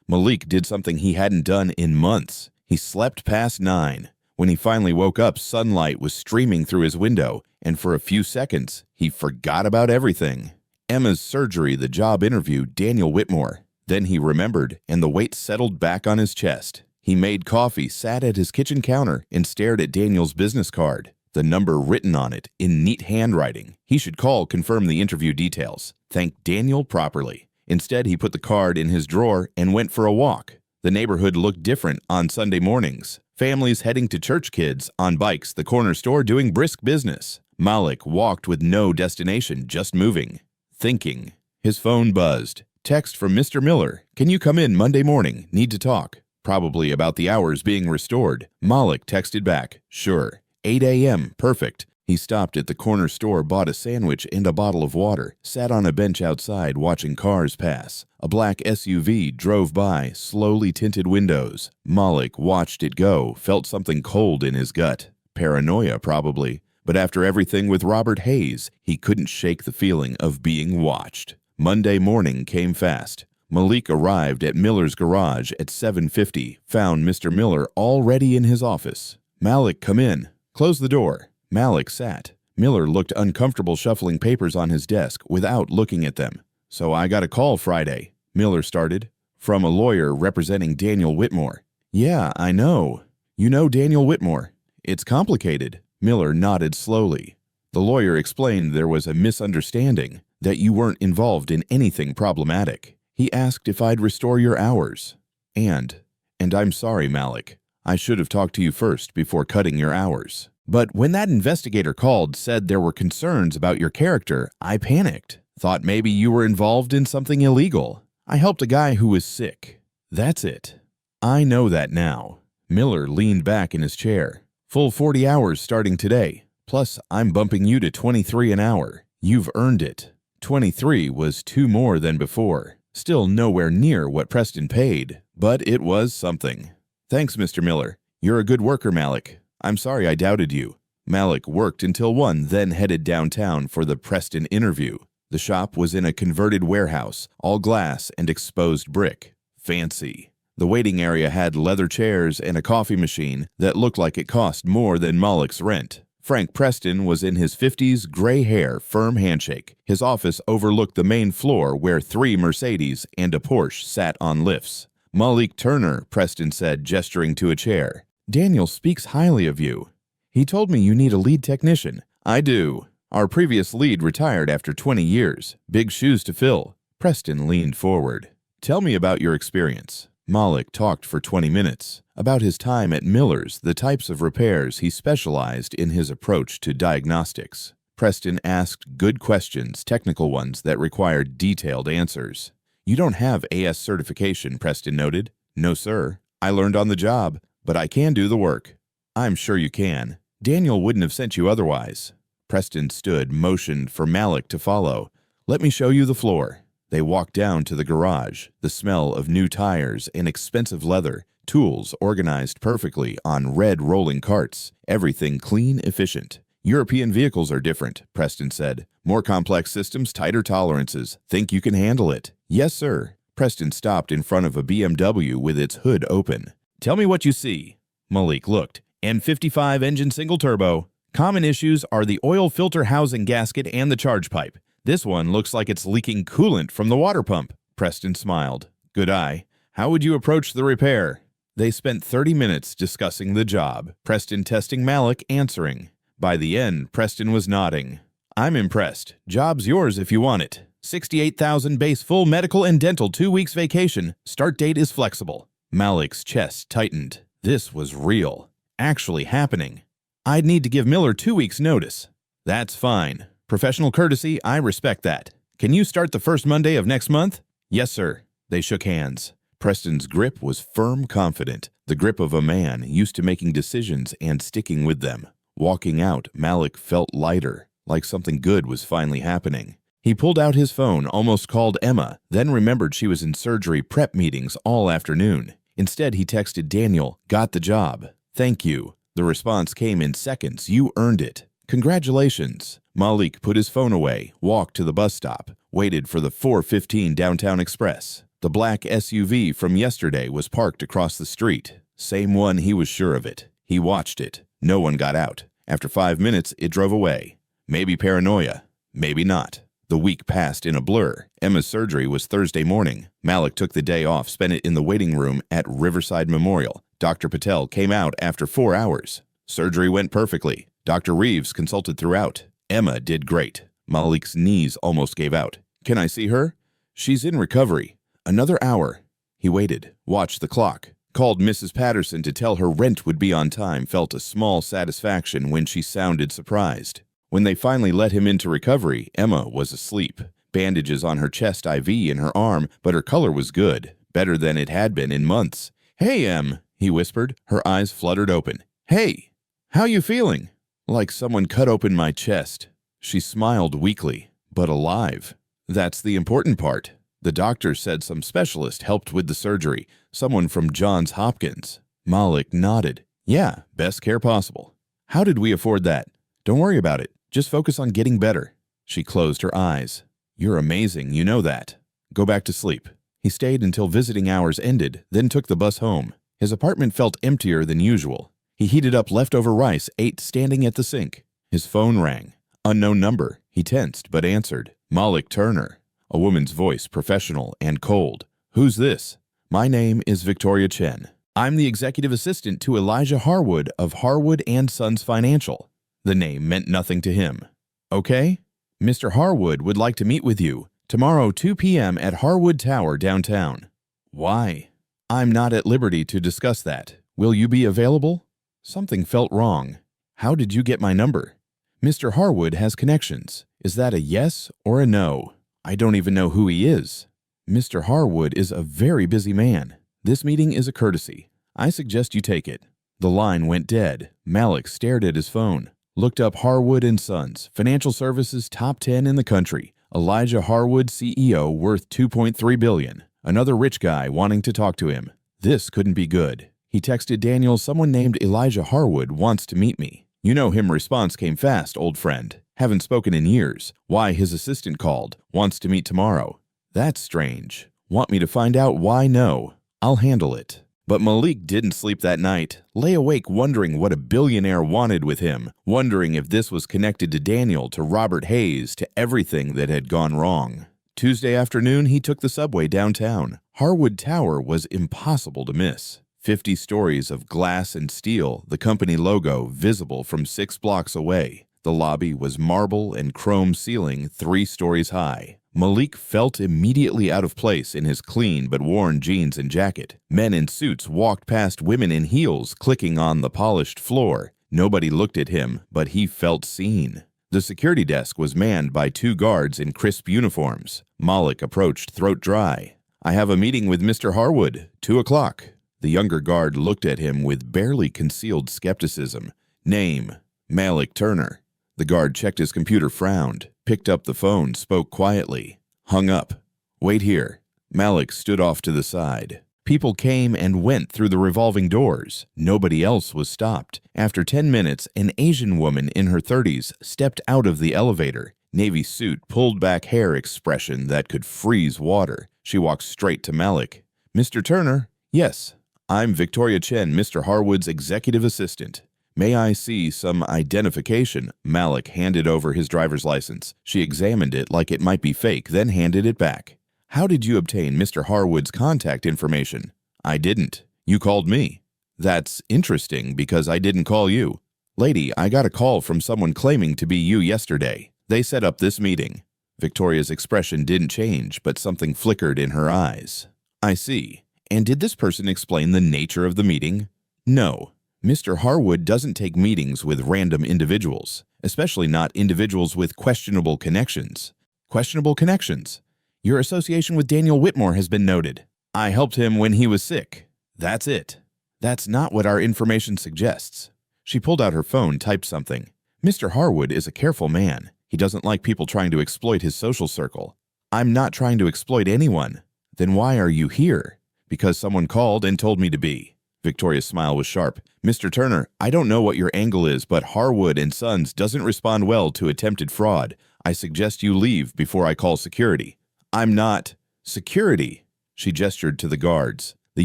Malik did something he hadn't done in months. He slept past 9. When he finally woke up, sunlight was streaming through his window, and for a few seconds, he forgot about everything. Emma's surgery, the job interview, Daniel Whitmore. Then he remembered, and the weight settled back on his chest. He made coffee, sat at his kitchen counter, and stared at Daniel's business card. The number written on it, in neat handwriting. He should call, confirm the interview details. Thank Daniel properly. Instead, he put the card in his drawer and went for a walk. The neighborhood looked different on Sunday mornings. Families heading to church, kids on bikes, the corner store doing brisk business. Malik walked with no destination, just moving, thinking. His phone buzzed. Text from Mr. Miller. Can you come in Monday morning? Need to talk. Probably about the hours being restored. Malik texted back. Sure. 8 a.m. Perfect. He stopped at the corner store, bought a sandwich and a bottle of water, sat on a bench outside watching cars pass. A black SUV drove by, slowly tinted windows. Malik watched it go, felt something cold in his gut. Paranoia, probably. But after everything with Robert Hayes, he couldn't shake the feeling of being watched. Monday morning came fast. Malik arrived at Miller's garage at 7:50, found Mr. Miller already in his office. Malik, come in. Close the door. Malik sat. Miller looked uncomfortable shuffling papers on his desk without looking at them. So I got a call Friday, Miller started, from a lawyer representing Daniel Whitmore. Yeah, I know. You know Daniel Whitmore. It's complicated. Miller nodded slowly. The lawyer explained there was a misunderstanding, that you weren't involved in anything problematic. He asked if I'd restore your hours. And I'm sorry, Malik. I should have talked to you first before cutting your hours. But when that investigator called, said there were concerns about your character, I panicked. Thought maybe you were involved in something illegal. I helped a guy who was sick. That's it. I know that now. Miller leaned back in his chair. Full 40 hours starting today. Plus, I'm bumping you to 23 an hour. You've earned it. 23 was 2 more than before. Still nowhere near what Preston paid, but it was something. Thanks, Mr. Miller. You're a good worker, Malik. I'm sorry I doubted you. Malik worked until 1, then headed downtown for the Preston interview. The shop was in a converted warehouse, all glass and exposed brick. Fancy. The waiting area had leather chairs and a coffee machine that looked like it cost more than Malik's rent. Frank Preston was in his 50s, gray hair, firm handshake. His office overlooked the main floor where 3 Mercedes and a Porsche sat on lifts. Malik Turner, Preston said, gesturing to a chair. Daniel speaks highly of you. He told me you need a lead technician. I do. Our previous lead retired after 20 years. Big shoes to fill. Preston leaned forward. Tell me about your experience. Malik talked for 20 minutes about his time at Miller's, the types of repairs he specialized in his approach to diagnostics. Preston asked good questions, technical ones that required detailed answers. You don't have AS certification, Preston noted. No, sir. I learned on the job, but I can do the work. I'm sure you can. Daniel wouldn't have sent you otherwise. Preston stood, motioned for Malik to follow. Let me show you the floor. They walked down to the garage, the smell of new tires and expensive leather, tools organized perfectly on red rolling carts, everything clean, efficient. European vehicles are different, Preston said. More complex systems, tighter tolerances. Think you can handle it? Yes, sir. Preston stopped in front of a BMW with its hood open. Tell me what you see. Malik looked. M55 engine single turbo. Common issues are the oil filter housing gasket and the charge pipe. This one looks like it's leaking coolant from the water pump. Preston smiled. Good eye. How would you approach the repair? They spent 30 minutes discussing the job. Preston testing, Malik answering. By the end, Preston was nodding. I'm impressed. Job's yours if you want it. $68,000 base, full medical and dental, 2 weeks vacation. Start date is flexible. Malik's chest tightened. This was real. Actually happening. I'd need to give Miller 2 weeks' notice. That's fine. Professional courtesy, I respect that. Can you start the first Monday of next month? Yes, sir. They shook hands. Preston's grip was firm, confident, the grip of a man used to making decisions and sticking with them. Walking out, Malik felt lighter, like something good was finally happening. He pulled out his phone, almost called Emma, then remembered she was in surgery prep meetings all afternoon. Instead, he texted Daniel, got the job. Thank you. The response came in seconds. You earned it. Congratulations. Malik put his phone away, walked to the bus stop, waited for the 4:15 downtown express. The black SUV from yesterday was parked across the street. Same one, he was sure of it. He watched it. No one got out. After 5 minutes, it drove away. Maybe paranoia. Maybe not. The week passed in a blur. Emma's surgery was Thursday morning. Malik took the day off, spent it in the waiting room at Riverside Memorial. Dr. Patel came out after 4 hours. Surgery went perfectly. Dr. Reeves consulted throughout. Emma did great. Malik's knees almost gave out. Can I see her? She's in recovery. Another hour. He waited, watched the clock, called Mrs. Patterson to tell her rent would be on time, felt a small satisfaction when she sounded surprised. When they finally let him into recovery, Emma was asleep. Bandages on her chest, IV in her arm, but her color was good, better than it had been in months. "Hey, Em," he whispered. Her eyes fluttered open. "Hey, how you feeling?" "Like someone cut open my chest." She smiled weakly, but alive. That's the important part. The doctor said some specialist helped with the surgery, someone from Johns Hopkins. Malik nodded. "Yeah, best care possible." "How did we afford that?" "Don't worry about it. Just focus on getting better." She closed her eyes. "You're amazing, you know that. Go back to sleep." He stayed until visiting hours ended, then took the bus home. His apartment felt emptier than usual. He heated up leftover rice, ate standing at the sink. His phone rang. Unknown number. He tensed, but answered. Malik Turner. A woman's voice, professional and cold. "Who's this?" "My name is Victoria Chen. I'm the executive assistant to Elijah Harwood of Harwood & Sons Financial." The name meant nothing to him. "Okay. Mr. Harwood would like to meet with you tomorrow 2 p.m. at Harwood Tower downtown." "Why?" "I'm not at liberty to discuss that. Will you be available?" Something felt wrong. "How did you get my number?" "Mr. Harwood has connections. Is that a yes or a no?" "I don't even know who he is." "Mr. Harwood is a very busy man. This meeting is a courtesy. I suggest you take it." The line went dead. Malik stared at his phone, looked up Harwood & Sons, financial services top 10 in the country. Elijah Harwood, CEO, worth $2.3 billion. Another rich guy wanting to talk to him. This couldn't be good. He texted Daniel, "Someone named Elijah Harwood wants to meet me." "You know him." Response came fast. "Old friend. Haven't spoken in years." "Why?" His assistant called. "Wants to meet tomorrow." "That's strange. Want me to find out why?" "No. I'll handle it." But Malik didn't sleep that night. Lay awake wondering what a billionaire wanted with him, wondering if this was connected to Daniel, to Robert Hayes, to everything that had gone wrong. Tuesday afternoon, he took the subway downtown. Harwood Tower was impossible to miss. 50 stories of glass and steel, the company logo visible from 6 blocks away. The lobby was marble and chrome ceiling 3 stories high. Malik felt immediately out of place in his clean but worn jeans and jacket. Men in suits walked past women in heels, clicking on the polished floor. Nobody looked at him, but he felt seen. The security desk was manned by 2 guards in crisp uniforms. Malik approached, throat dry. "I have a meeting with Mr. Harwood, 2 o'clock. The younger guard looked at him with barely concealed skepticism. "Name, Malik Turner." The guard checked his computer, frowned, picked up the phone, spoke quietly, hung up. "Wait here." Malik stood off to the side. People came and went through the revolving doors. Nobody else was stopped. After 10 minutes, an Asian woman in her 30s stepped out of the elevator. Navy suit, pulled back hair, expression that could freeze water. She walked straight to Malik. "Mr. Turner?" "Yes. I'm Victoria Chen, Mr. Harwood's executive assistant." "May I see some identification?" Malik handed over his driver's license. She examined it like it might be fake, then handed it back. "How did you obtain Mr. Harwood's contact information?" "I didn't. You called me." "That's interesting because I didn't call you." "Lady, I got a call from someone claiming to be you yesterday. They set up this meeting." Victoria's expression didn't change, but something flickered in her eyes. "I see. And did this person explain the nature of the meeting?" "No. Mr. Harwood doesn't take meetings with random individuals, especially not individuals with questionable connections." "Questionable connections? Your association with Daniel Whitmore has been noted." "I helped him when he was sick." "That's it." "That's not what our information suggests." She pulled out her phone, typed something. "Mr. Harwood is a careful man. He doesn't like people trying to exploit his social circle." "I'm not trying to exploit anyone." "Then why are you here?" "Because someone called and told me to be." Victoria's smile was sharp. "Mr. Turner, I don't know what your angle is, but Harwood & Sons doesn't respond well to attempted fraud. I suggest you leave before I call security." "I'm not." "Security." She gestured to the guards. The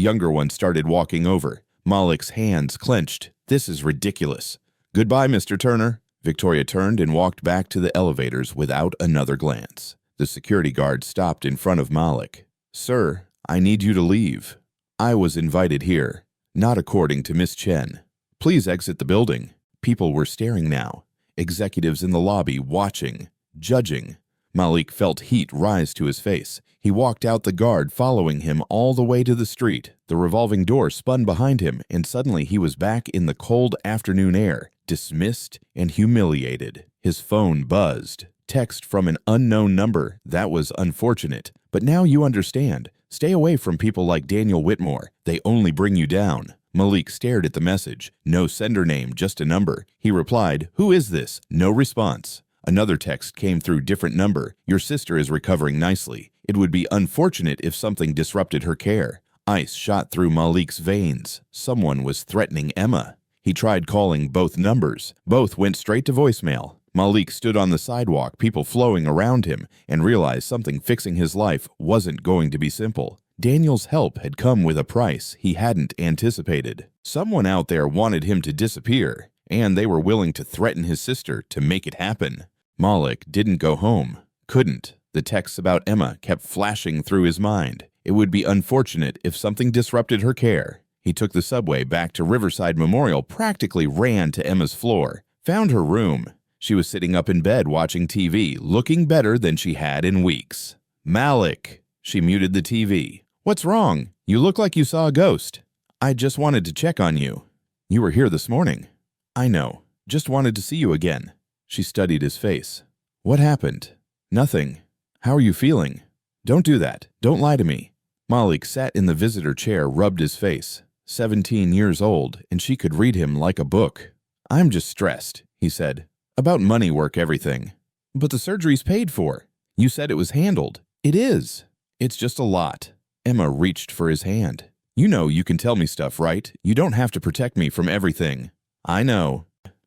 younger one started walking over. Malik's hands clenched. "This is ridiculous." "Goodbye, Mr. Turner." Victoria turned and walked back to the elevators without another glance. The security guard stopped in front of Malik. "Sir, I need you to leave." "I was invited here." "Not according to Miss Chen." "Please exit the building." People were staring now. Executives in the lobby, watching, judging. Malik felt heat rise to his face. He walked out the guard, following him all the way to the street. The revolving door spun behind him, and suddenly he was back in the cold afternoon air, dismissed and humiliated. His phone buzzed. Text from an unknown number. That was unfortunate. But now you understand. Stay away from people like Daniel Whitmore. They only bring you down. Malik stared at the message. No sender name, just a number. He replied, "Who is this?" No response. Another text came through, different number. "Your sister is recovering nicely. It would be unfortunate if something disrupted her care." Ice shot through Malik's veins. Someone was threatening Emma. He tried calling both numbers. Both went straight to voicemail. Malik stood on the sidewalk, people flowing around him, and realized something fixing his life wasn't going to be simple. Daniel's help had come with a price he hadn't anticipated. Someone out there wanted him to disappear, and they were willing to threaten his sister to make it happen. Malik didn't go home. Couldn't. The texts about Emma kept flashing through his mind. It would be unfortunate if something disrupted her care. He took the subway back to Riverside Memorial, practically ran to Emma's floor, found her room. She was sitting up in bed watching TV, looking better than she had in weeks. "Malik." She muted the TV. "What's wrong? You look like you saw a ghost." "I just wanted to check on you." "You were here this morning." "I know. Just wanted to see you again." She studied his face. "What happened?" "Nothing. How are you feeling?" "Don't do that. Don't lie to me." Malik sat in the visitor chair, rubbed his face. 17 years old, and she could read him like a book. "I'm just stressed," he said. "About money work, everything." "But the surgery's paid for. You said it was handled." "It is. It's just a lot." Emma reached for his hand. "You know you can tell me stuff, right? You don't have to protect me from everything." "I know."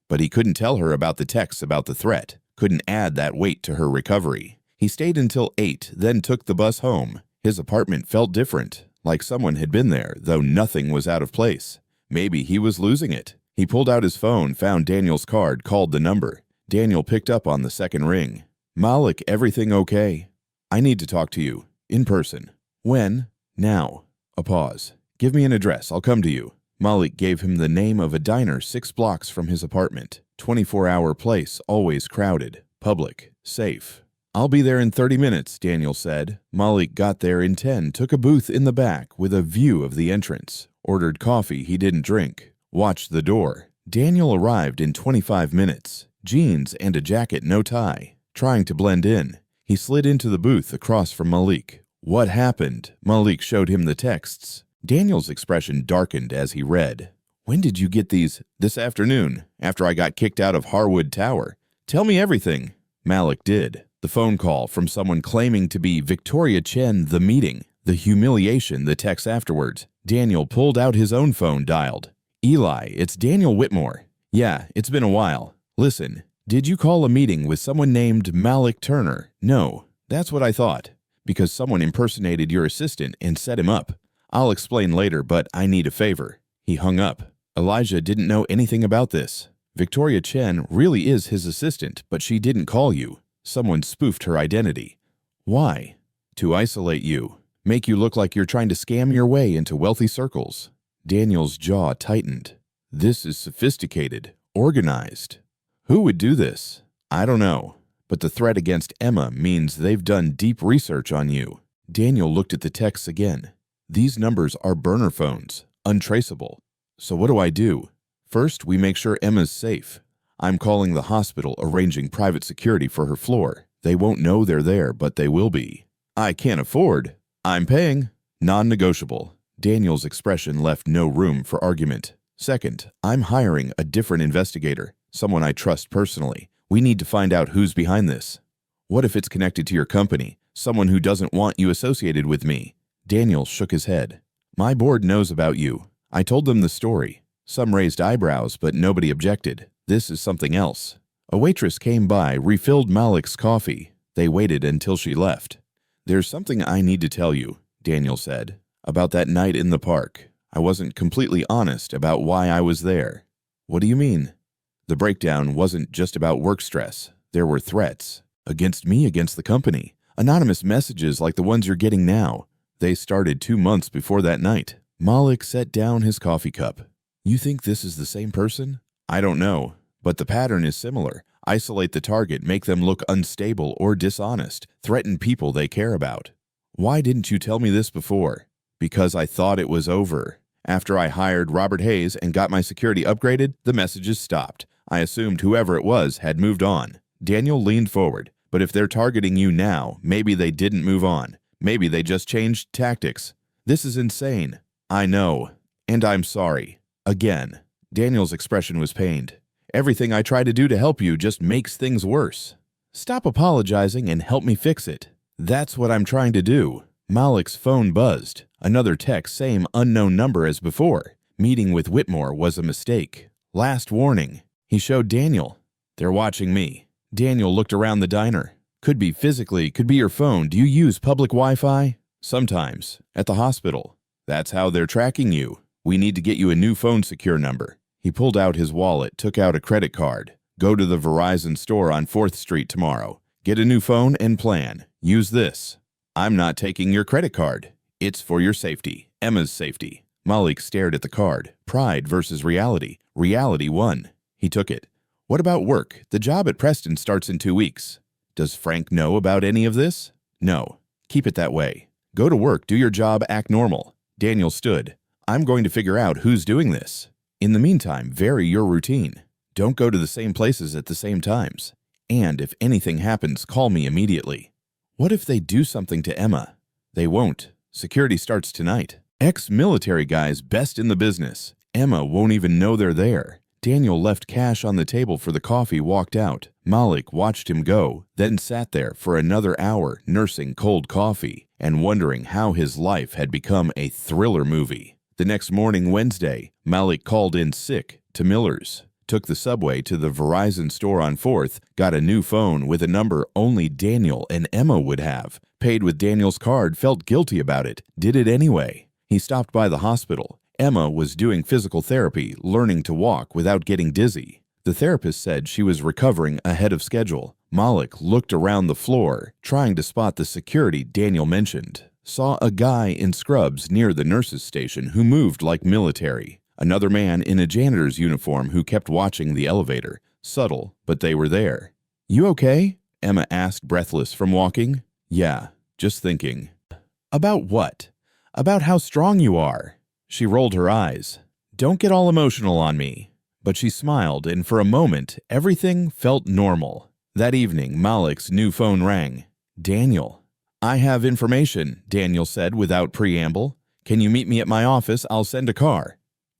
But he couldn't tell her about the texts about the threat. Couldn't add that weight to her recovery. He stayed until 8, then took the bus home. His apartment felt different, like someone had been there, though nothing was out of place. Maybe he was losing it. He pulled out his phone, found Daniel's card, called the number. Daniel picked up on the second ring. "Malik, everything okay? I need to talk to you. In person." "When?" "Now." A pause. "Give me an address. I'll come to you." Malik gave him the name of a diner 6 blocks from his apartment. 24-hour place, always crowded. Public. Safe. "I'll be there in 30 minutes, Daniel said. Malik got there in 10, took a booth in the back with a view of the entrance. Ordered coffee he didn't drink. Watched the door. Daniel arrived in 25 minutes. Jeans and a jacket, no tie. Trying to blend in. He slid into the booth across from Malik. "What happened?" Malik showed him the texts. Daniel's expression darkened as he read. "When did you get these?" "This afternoon, after I got kicked out of Harwood Tower." "Tell me everything." Malik did. The phone call from someone claiming to be Victoria Chen, the meeting, the humiliation, the text afterwards. Daniel pulled out his own phone, dialed. "Eli, it's Daniel Whitmore." "Yeah, it's been a while. Listen, did you call a meeting with someone named Malik Turner?" "No, that's what I thought. Because someone impersonated your assistant and set him up. I'll explain later, but I need a favor." He hung up. "Elijah didn't know anything about this. Victoria Chen really is his assistant, but she didn't call you. Someone spoofed her identity." "Why?" "To isolate you. Make you look like you're trying to scam your way into wealthy circles." Daniel's jaw tightened. "This is sophisticated, organized. Who would do this?" "I don't know. But the threat against Emma means they've done deep research on you." Daniel looked at the texts again. "These numbers are burner phones, untraceable. So what do I do? First, we make sure Emma's safe. I'm calling the hospital, arranging private security for her floor. They won't know they're there, but they will be." "I can't afford." "I'm paying." Non-negotiable. Daniel's expression left no room for argument. "Second, I'm hiring a different investigator, someone I trust personally. We need to find out who's behind this." "What if it's connected to your company? Someone who doesn't want you associated with me?" Daniel shook his head. "My board knows about you. I told them the story. Some raised eyebrows, but nobody objected. This is something else." A waitress came by, refilled Malik's coffee. They waited until she left. "There's something I need to tell you," Daniel said, "about that night in the park. I wasn't completely honest about why I was there." "What do you mean?" "The breakdown wasn't just about work stress. There were threats. Against me, against the company. Anonymous messages like the ones you're getting now. They started 2 months before that night." Malik set down his coffee cup. "You think this is the same person?" "I don't know, but the pattern is similar. Isolate the target, make them look unstable or dishonest, threaten people they care about. Why didn't you tell me this before? Because I thought it was over. After I hired Robert Hayes and got my security upgraded, the messages stopped. I assumed whoever it was had moved on. Daniel leaned forward. But if they're targeting you now, maybe they didn't move on. Maybe they just changed tactics. This is insane. I know. And I'm sorry. Again. Daniel's expression was pained. Everything I try to do to help you just makes things worse. Stop apologizing and help me fix it. That's what I'm trying to do. Malik's phone buzzed. Another text, same unknown number as before. Meeting with Whitmore was a mistake. Last warning. He showed Daniel. They're watching me. Daniel looked around the diner. Could be physically, could be your phone. Do you use public Wi-Fi? Sometimes. At the hospital. That's how they're tracking you. We need to get you a new phone secure number. He pulled out his wallet, took out a credit card. Go to the Verizon store on 4th Street tomorrow. Get a new phone and plan. Use this. I'm not taking your credit card. It's for your safety. Emma's safety. Malik stared at the card. Pride versus reality. Reality won. He took it. What about work? The job at Preston starts in 2 weeks. Does Frank know about any of this? No. Keep it that way. Go to work, do your job, act normal. Daniel stood. I'm going to figure out who's doing this. In the meantime, vary your routine. Don't go to the same places at the same times. And if anything happens, call me immediately. What if they do something to Emma? They won't. Security starts tonight. Ex-military guys best in the business. Emma won't even know they're there. Daniel left cash on the table for the coffee, walked out. Malik watched him go, then sat there for another hour nursing cold coffee and wondering how his life had become a thriller movie. The next morning, Wednesday, Malik called in sick to Miller's, took the subway to the Verizon store on 4th, got a new phone with a number only Daniel and Emma would have, paid with Daniel's card, felt guilty about it, did it anyway. He stopped by the hospital. Emma was doing physical therapy, learning to walk without getting dizzy. The therapist said she was recovering ahead of schedule. Malik looked around the floor, trying to spot the security Daniel mentioned. Saw a guy in scrubs near the nurse's station who moved like military. Another man in a janitor's uniform who kept watching the elevator. Subtle, but they were there. You okay? Emma asked, breathless from walking. Yeah, just thinking. About what? About how strong you are. She rolled her eyes. Don't get all emotional on me. But she smiled, and for a moment, everything felt normal. That evening, Malik's new phone rang. Daniel. I have information, Daniel said without preamble. Can you meet me at my office? I'll send a car.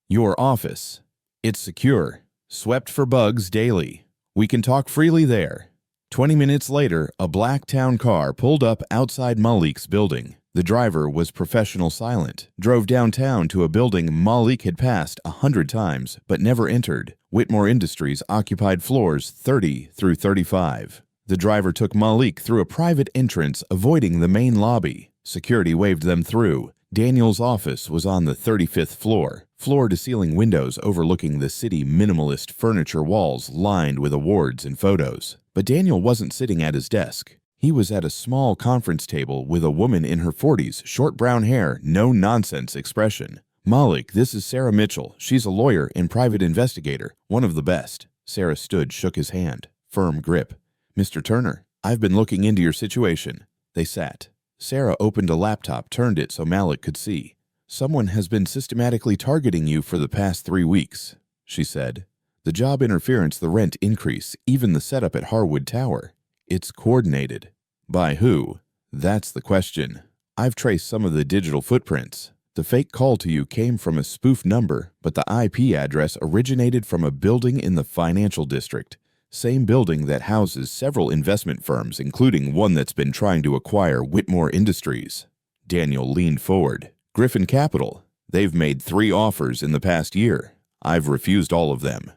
Your office. It's secure. Swept for bugs daily. We can talk freely there. 20 minutes later, a black town car pulled up outside Malik's building. The driver was professional silent, drove downtown to a building Malik had passed 100 times but never entered. Whitmore Industries occupied floors 30 through 35. The driver took Malik through a private entrance, avoiding the main lobby. Security waved them through. Daniel's office was on the 35th floor, floor-to-ceiling windows overlooking the city, minimalist furniture walls lined with awards and photos. But Daniel wasn't sitting at his desk. He was at a small conference table with a woman in her 40s, short brown hair, no-nonsense expression. Malik, this is Sarah Mitchell. She's a lawyer and private investigator, one of the best. Sarah stood, shook his hand. Firm grip. Mr. Turner, I've been looking into your situation. They sat. Sarah opened a laptop, turned it so Malik could see. Someone has been systematically targeting you for the past 3 weeks, she said. The job interference, the rent increase, even the setup at Harwood Tower. It's coordinated. By who? That's the question. I've traced some of the digital footprints. The fake call to you came from a spoof number, but the IP address originated from a building in the financial district. Same building that houses several investment firms, including one that's been trying to acquire Whitmore Industries. Daniel leaned forward. Griffin Capital. They've made 3 offers in the past year. I've refused all of them.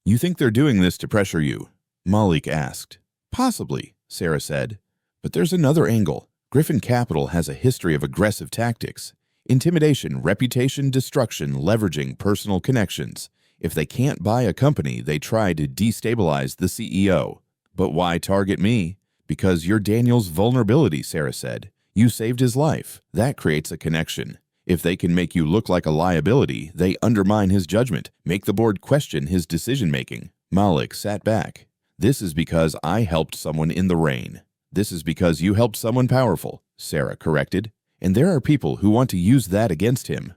You think they're doing this to pressure you? Malik asked. Possibly, Sarah said. But there's another angle. Griffin Capital has a history of aggressive tactics. Intimidation, reputation, destruction, leveraging personal connections. If they can't buy a company, they try to destabilize the CEO. But why target me? Because you're Daniel's vulnerability, Sarah said. You saved his life. That creates a connection. If they can make you look like a liability, they undermine his judgment, make the board question his decision-making. Malik sat back. This is because I helped someone in the rain. This is because you helped someone powerful, Sarah corrected. And there are people who want to use that against him.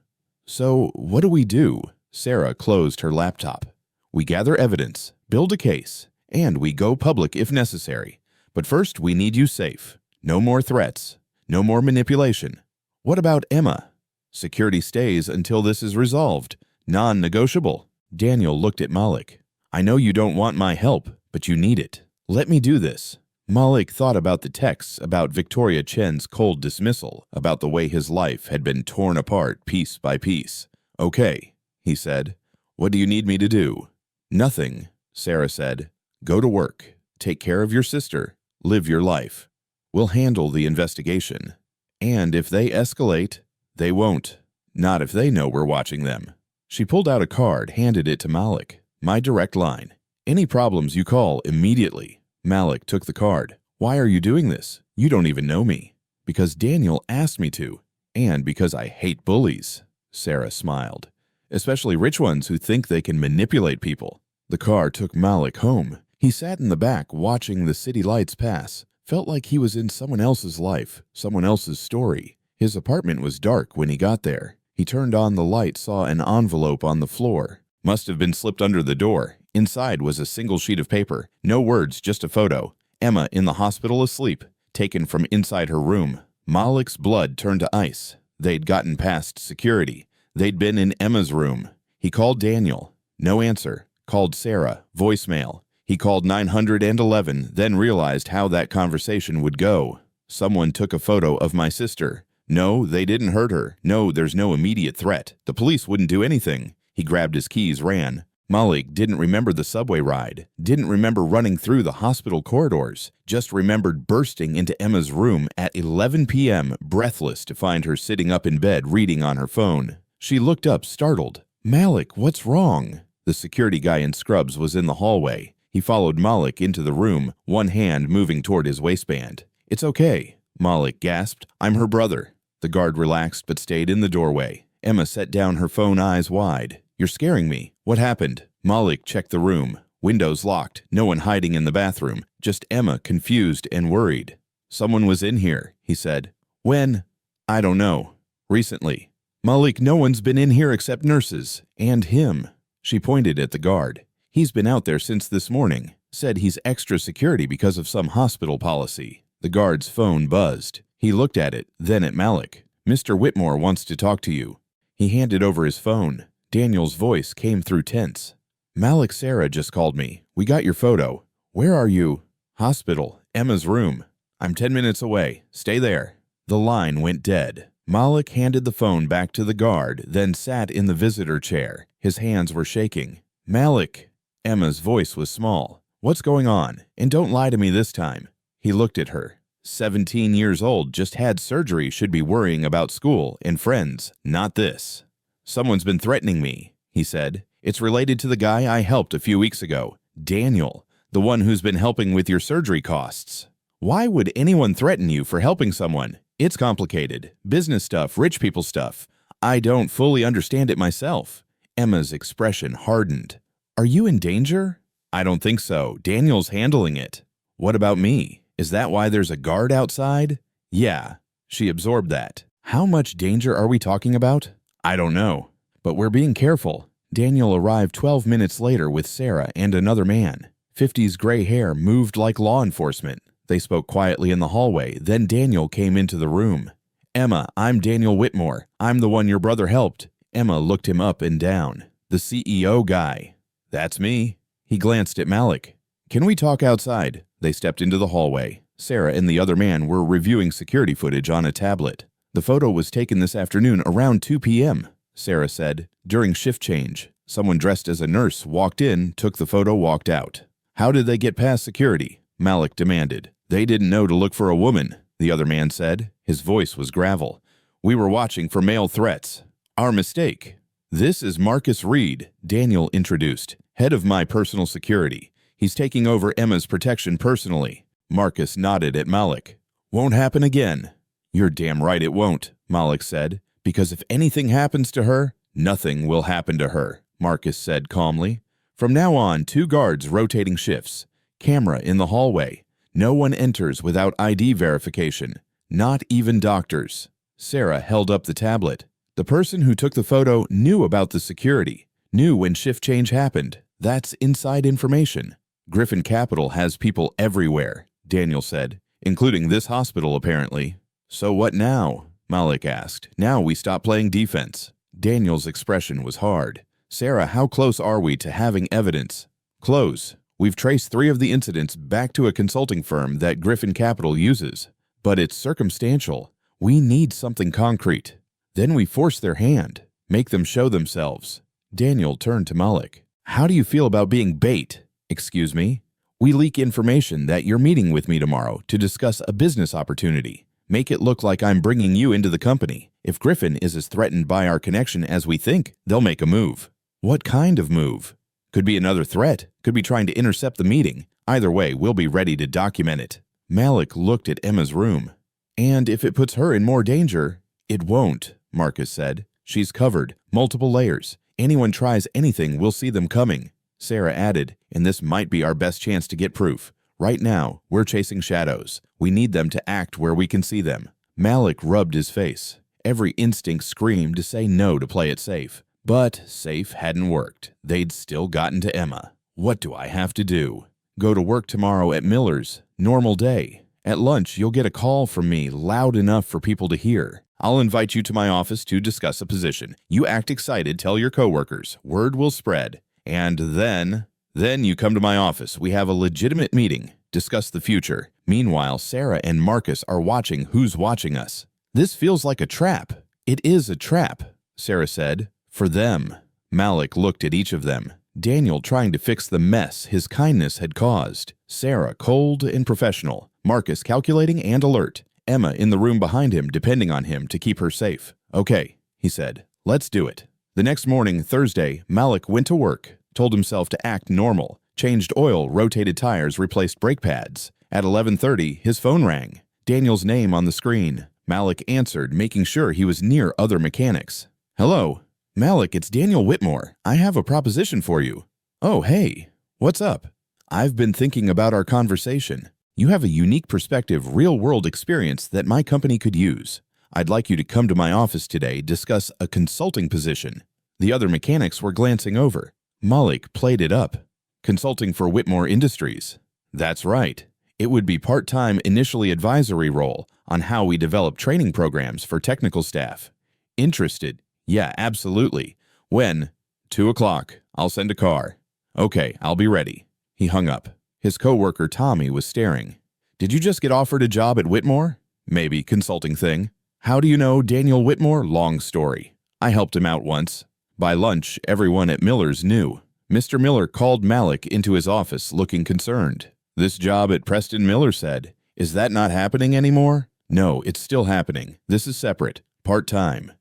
So what do? Sarah closed her laptop. We gather evidence, build a case, and we go public if necessary. But first, we need you safe. No more threats. No more manipulation. What about Emma? Security stays until this is resolved. Non-negotiable. Daniel looked at Malik. I know you don't want my help, but you need it. Let me do this. Malik thought about the texts about Victoria Chen's cold dismissal, about the way his life had been torn apart piece by piece. Okay, he said. What do you need me to do? Nothing, Sarah said. Go to work. Take care of your sister. Live your life. We'll handle the investigation. And if they escalate, they won't. Not if they know we're watching them. She pulled out a card, handed it to Malik. My direct line. Any problems you call immediately. Malik took the card. Why are you doing this? You don't even know me. Because Daniel asked me to. And because I hate bullies. Sarah smiled. Especially rich ones who think they can manipulate people. The car took Malik home. He sat in the back watching the city lights pass. Felt like he was in someone else's life, someone else's story. His apartment was dark when he got there. He turned on the light, saw an envelope on the floor. Must have been slipped under the door. Inside was a single sheet of paper. No words, just a photo. Emma in the hospital asleep, taken from inside her room. Malik's blood turned to ice. They'd gotten past security. They'd been in Emma's room. He called Daniel. No answer. Called Sarah. Voicemail. He called 911, then realized how that conversation would go. Someone took a photo of my sister. No, they didn't hurt her. No, there's no immediate threat. The police wouldn't do anything. He grabbed his keys, ran. Malik didn't remember the subway ride, didn't remember running through the hospital corridors, just remembered bursting into Emma's room at 11 p.m., breathless to find her sitting up in bed reading on her phone. She looked up, startled. Malik, what's wrong? The security guy in scrubs was in the hallway. He followed Malik into the room, one hand moving toward his waistband. It's okay, Malik gasped. I'm her brother. The guard relaxed but stayed in the doorway. Emma set down her phone, eyes wide. You're scaring me. What happened? Malik checked the room. Windows locked, no one hiding in the bathroom, just Emma, confused and worried. Someone was in here, he said. When? I don't know. Recently. Malik, no one's been in here except nurses. And him. She pointed at the guard. He's been out there since this morning. Said he's extra security because of some hospital policy. The guard's phone buzzed. He looked at it, then at Malik. Mr. Whitmore wants to talk to you. He handed over his phone. Daniel's voice came through tense. Malik, Sarah just called me. We got your photo. Where are you? Hospital. Emma's room. I'm 10 minutes away. Stay there. The line went dead. Malik handed the phone back to the guard, then sat in the visitor chair. His hands were shaking. Malik. Emma's voice was small. What's going on? And don't lie to me this time. He looked at her. 17 years old, just had surgery, should be worrying about school and friends, not this. Someone's been threatening me, he said. It's related to the guy I helped a few weeks ago, Daniel, the one who's been helping with your surgery costs. Why would anyone threaten you for helping someone? It's complicated. Business stuff, rich people stuff. I don't fully understand it myself. Emma's expression hardened. Are you in danger? I don't think so. Daniel's handling it. What about me? Is that why there's a guard outside? Yeah, she absorbed that. How much danger are we talking about? I don't know, but we're being careful. Daniel arrived 12 minutes later with Sarah and another man. 50s gray hair moved like law enforcement. They spoke quietly in the hallway, then Daniel came into the room. Emma, I'm Daniel Whitmore. I'm the one your brother helped. Emma looked him up and down. The CEO guy. That's me. He glanced at Malik. Can we talk outside? They stepped into the hallway. Sarah and the other man were reviewing security footage on a tablet. The photo was taken this afternoon around 2 p.m., Sarah said. During shift change, someone dressed as a nurse walked in, took the photo, walked out. How did they get past security? Malik demanded. They didn't know to look for a woman, the other man said. His voice was gravel. We were watching for male threats. Our mistake. This is Marcus Reed, Daniel introduced, head of my personal security. He's taking over Emma's protection personally. Marcus nodded at Malik. Won't happen again. You're damn right it won't, Malik said, because if anything happens to her, nothing will happen to her, Marcus said calmly. From now on, 2 guards rotating shifts. Camera in the hallway. No one enters without ID verification. Not even doctors. Sarah held up the tablet. The person who took the photo knew about the security, knew when shift change happened. That's inside information. Griffin Capital has people everywhere, Daniel said, including this hospital apparently. So what now? Malik asked. Now we stop playing defense. Daniel's expression was hard. Sarah, how close are we to having evidence? Close. We've traced 3 of the incidents back to a consulting firm that Griffin Capital uses. But it's circumstantial. We need something concrete. Then we force their hand, make them show themselves. Daniel turned to Malik. How do you feel about being bait? Excuse me? We leak information that you're meeting with me tomorrow to discuss a business opportunity. Make it look like I'm bringing you into the company. If Griffin is as threatened by our connection as we think, they'll make a move. What kind of move? Could be another threat. Could be trying to intercept the meeting. Either way, we'll be ready to document it. Malik looked at Emma's room. And if it puts her in more danger, it won't, Marcus said. She's covered, multiple layers. Anyone tries anything, we'll see them coming. Sarah added, and this might be our best chance to get proof. Right now, we're chasing shadows. We need them to act where we can see them. Malik rubbed his face. Every instinct screamed to say no to play it safe. But safe hadn't worked. They'd still gotten to Emma. What do I have to do? Go to work tomorrow at Miller's. Normal day. At lunch, you'll get a call from me loud enough for people to hear. I'll invite you to my office to discuss a position. You act excited, tell your coworkers. Word will spread. And then you come to my office. We have a legitimate meeting. Discuss the future. Meanwhile, Sarah and Marcus are watching who's watching us. This feels like a trap. It is a trap, Sarah said. For them. Malik looked at each of them. Daniel trying to fix the mess his kindness had caused. Sarah cold and professional. Marcus calculating and alert. Emma in the room behind him depending on him to keep her safe. Okay, he said. Let's do it. The next morning, Thursday, Malik went to work, told himself to act normal, changed oil, rotated tires, replaced brake pads. At 11:30, his phone rang. Daniel's name on the screen. Malik answered, making sure he was near other mechanics. Hello. Malik, it's Daniel Whitmore. I have a proposition for you. Oh, hey. What's up? I've been thinking about our conversation. You have a unique perspective, real-world experience that my company could use. I'd like you to come to my office today, discuss a consulting position. The other mechanics were glancing over. Malik played it up. Consulting for Whitmore Industries. That's right. It would be part-time, initially advisory role on how we develop training programs for technical staff. Interested? Yeah, absolutely. When? 2 o'clock. I'll send a car. Okay, I'll be ready. He hung up. His coworker Tommy was staring. Did you just get offered a job at Whitmore? Maybe, consulting thing. How do you know Daniel Whitmore? Long story. I helped him out once. By lunch, everyone at Miller's knew. Mr. Miller called Malik into his office looking concerned. This job at Preston Miller said, is that not happening anymore? No, it's still happening. This is separate. Part-time.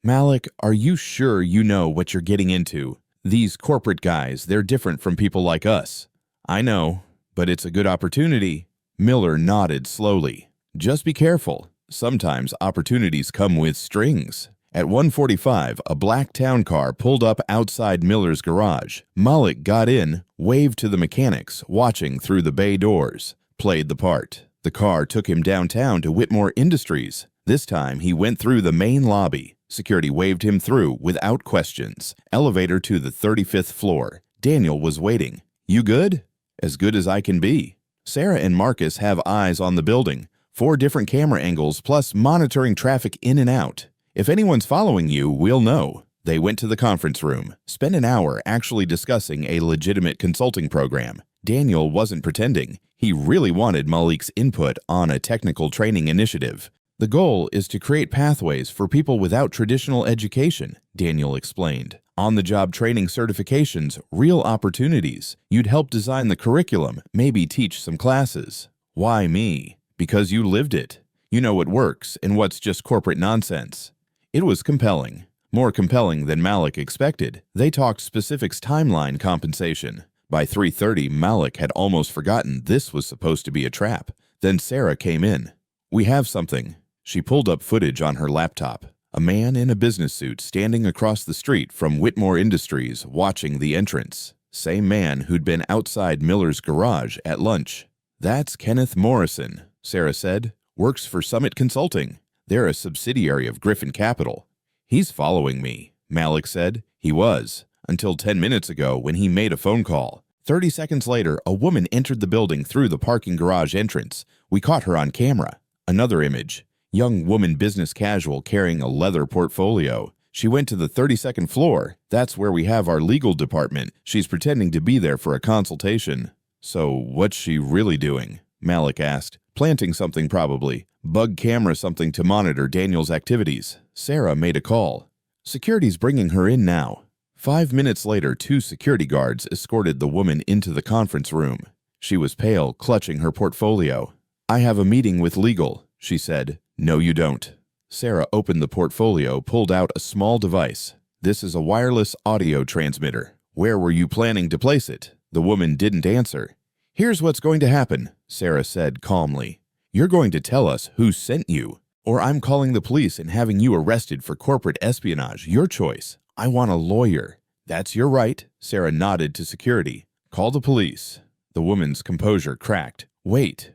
Malik, are you sure you know what you're getting into? These corporate guys, they're different from people like us. I know, but it's a good opportunity. Miller nodded slowly. Just be careful. Sometimes opportunities come with strings. At 1:45, a black town car pulled up outside Miller's garage. Malik got in, waved to the mechanics, watching through the bay doors, played the part. The car took him downtown to Whitmore Industries. This time, he went through the main lobby. Security waved him through without questions. Elevator to the 35th floor. Daniel was waiting. You good? As good as I can be. Sarah and Marcus have eyes on the building. 4 different camera angles plus monitoring traffic in and out. If anyone's following you, we'll know. They went to the conference room, spent an hour actually discussing a legitimate consulting program. Daniel wasn't pretending. He really wanted Malik's input on a technical training initiative. The goal is to create pathways for people without traditional education, Daniel explained. On-the-job training certifications, real opportunities. You'd help design the curriculum, maybe teach some classes. Why me? Because you lived it. You know what works and what's just corporate nonsense. It was compelling. More compelling than Malik expected. They talked specifics, timeline, compensation. By 3:30, Malik had almost forgotten this was supposed to be a trap. Then Sarah came in. We have something. She pulled up footage on her laptop. A man in a business suit standing across the street from Whitmore Industries watching the entrance. Same man who'd been outside Miller's garage at lunch. That's Kenneth Morrison, Sarah said. Works for Summit Consulting. They're a subsidiary of Griffin Capital. He's following me, Malik said. He was, until 10 minutes ago when he made a phone call. 30 seconds later, a woman entered the building through the parking garage entrance. We caught her on camera. Another image. Young woman business casual carrying a leather portfolio. She went to the 32nd floor. That's where we have our legal department. She's pretending to be there for a consultation. So what's she really doing? Malik asked. Planting something probably. Bug camera something to monitor Daniel's activities. Sarah made a call. Security's bringing her in now. 5 minutes later, 2 security guards escorted the woman into the conference room. She was pale, clutching her portfolio. I have a meeting with legal, she said. No, you don't. Sarah opened the portfolio, pulled out a small device. This is a wireless audio transmitter. Where were you planning to place it? The woman didn't answer. Here's what's going to happen, Sarah said calmly. You're going to tell us who sent you, or I'm calling the police and having you arrested for corporate espionage. Your choice. I want a lawyer. That's your right, Sarah nodded to security. Call the police. The woman's composure cracked. Wait.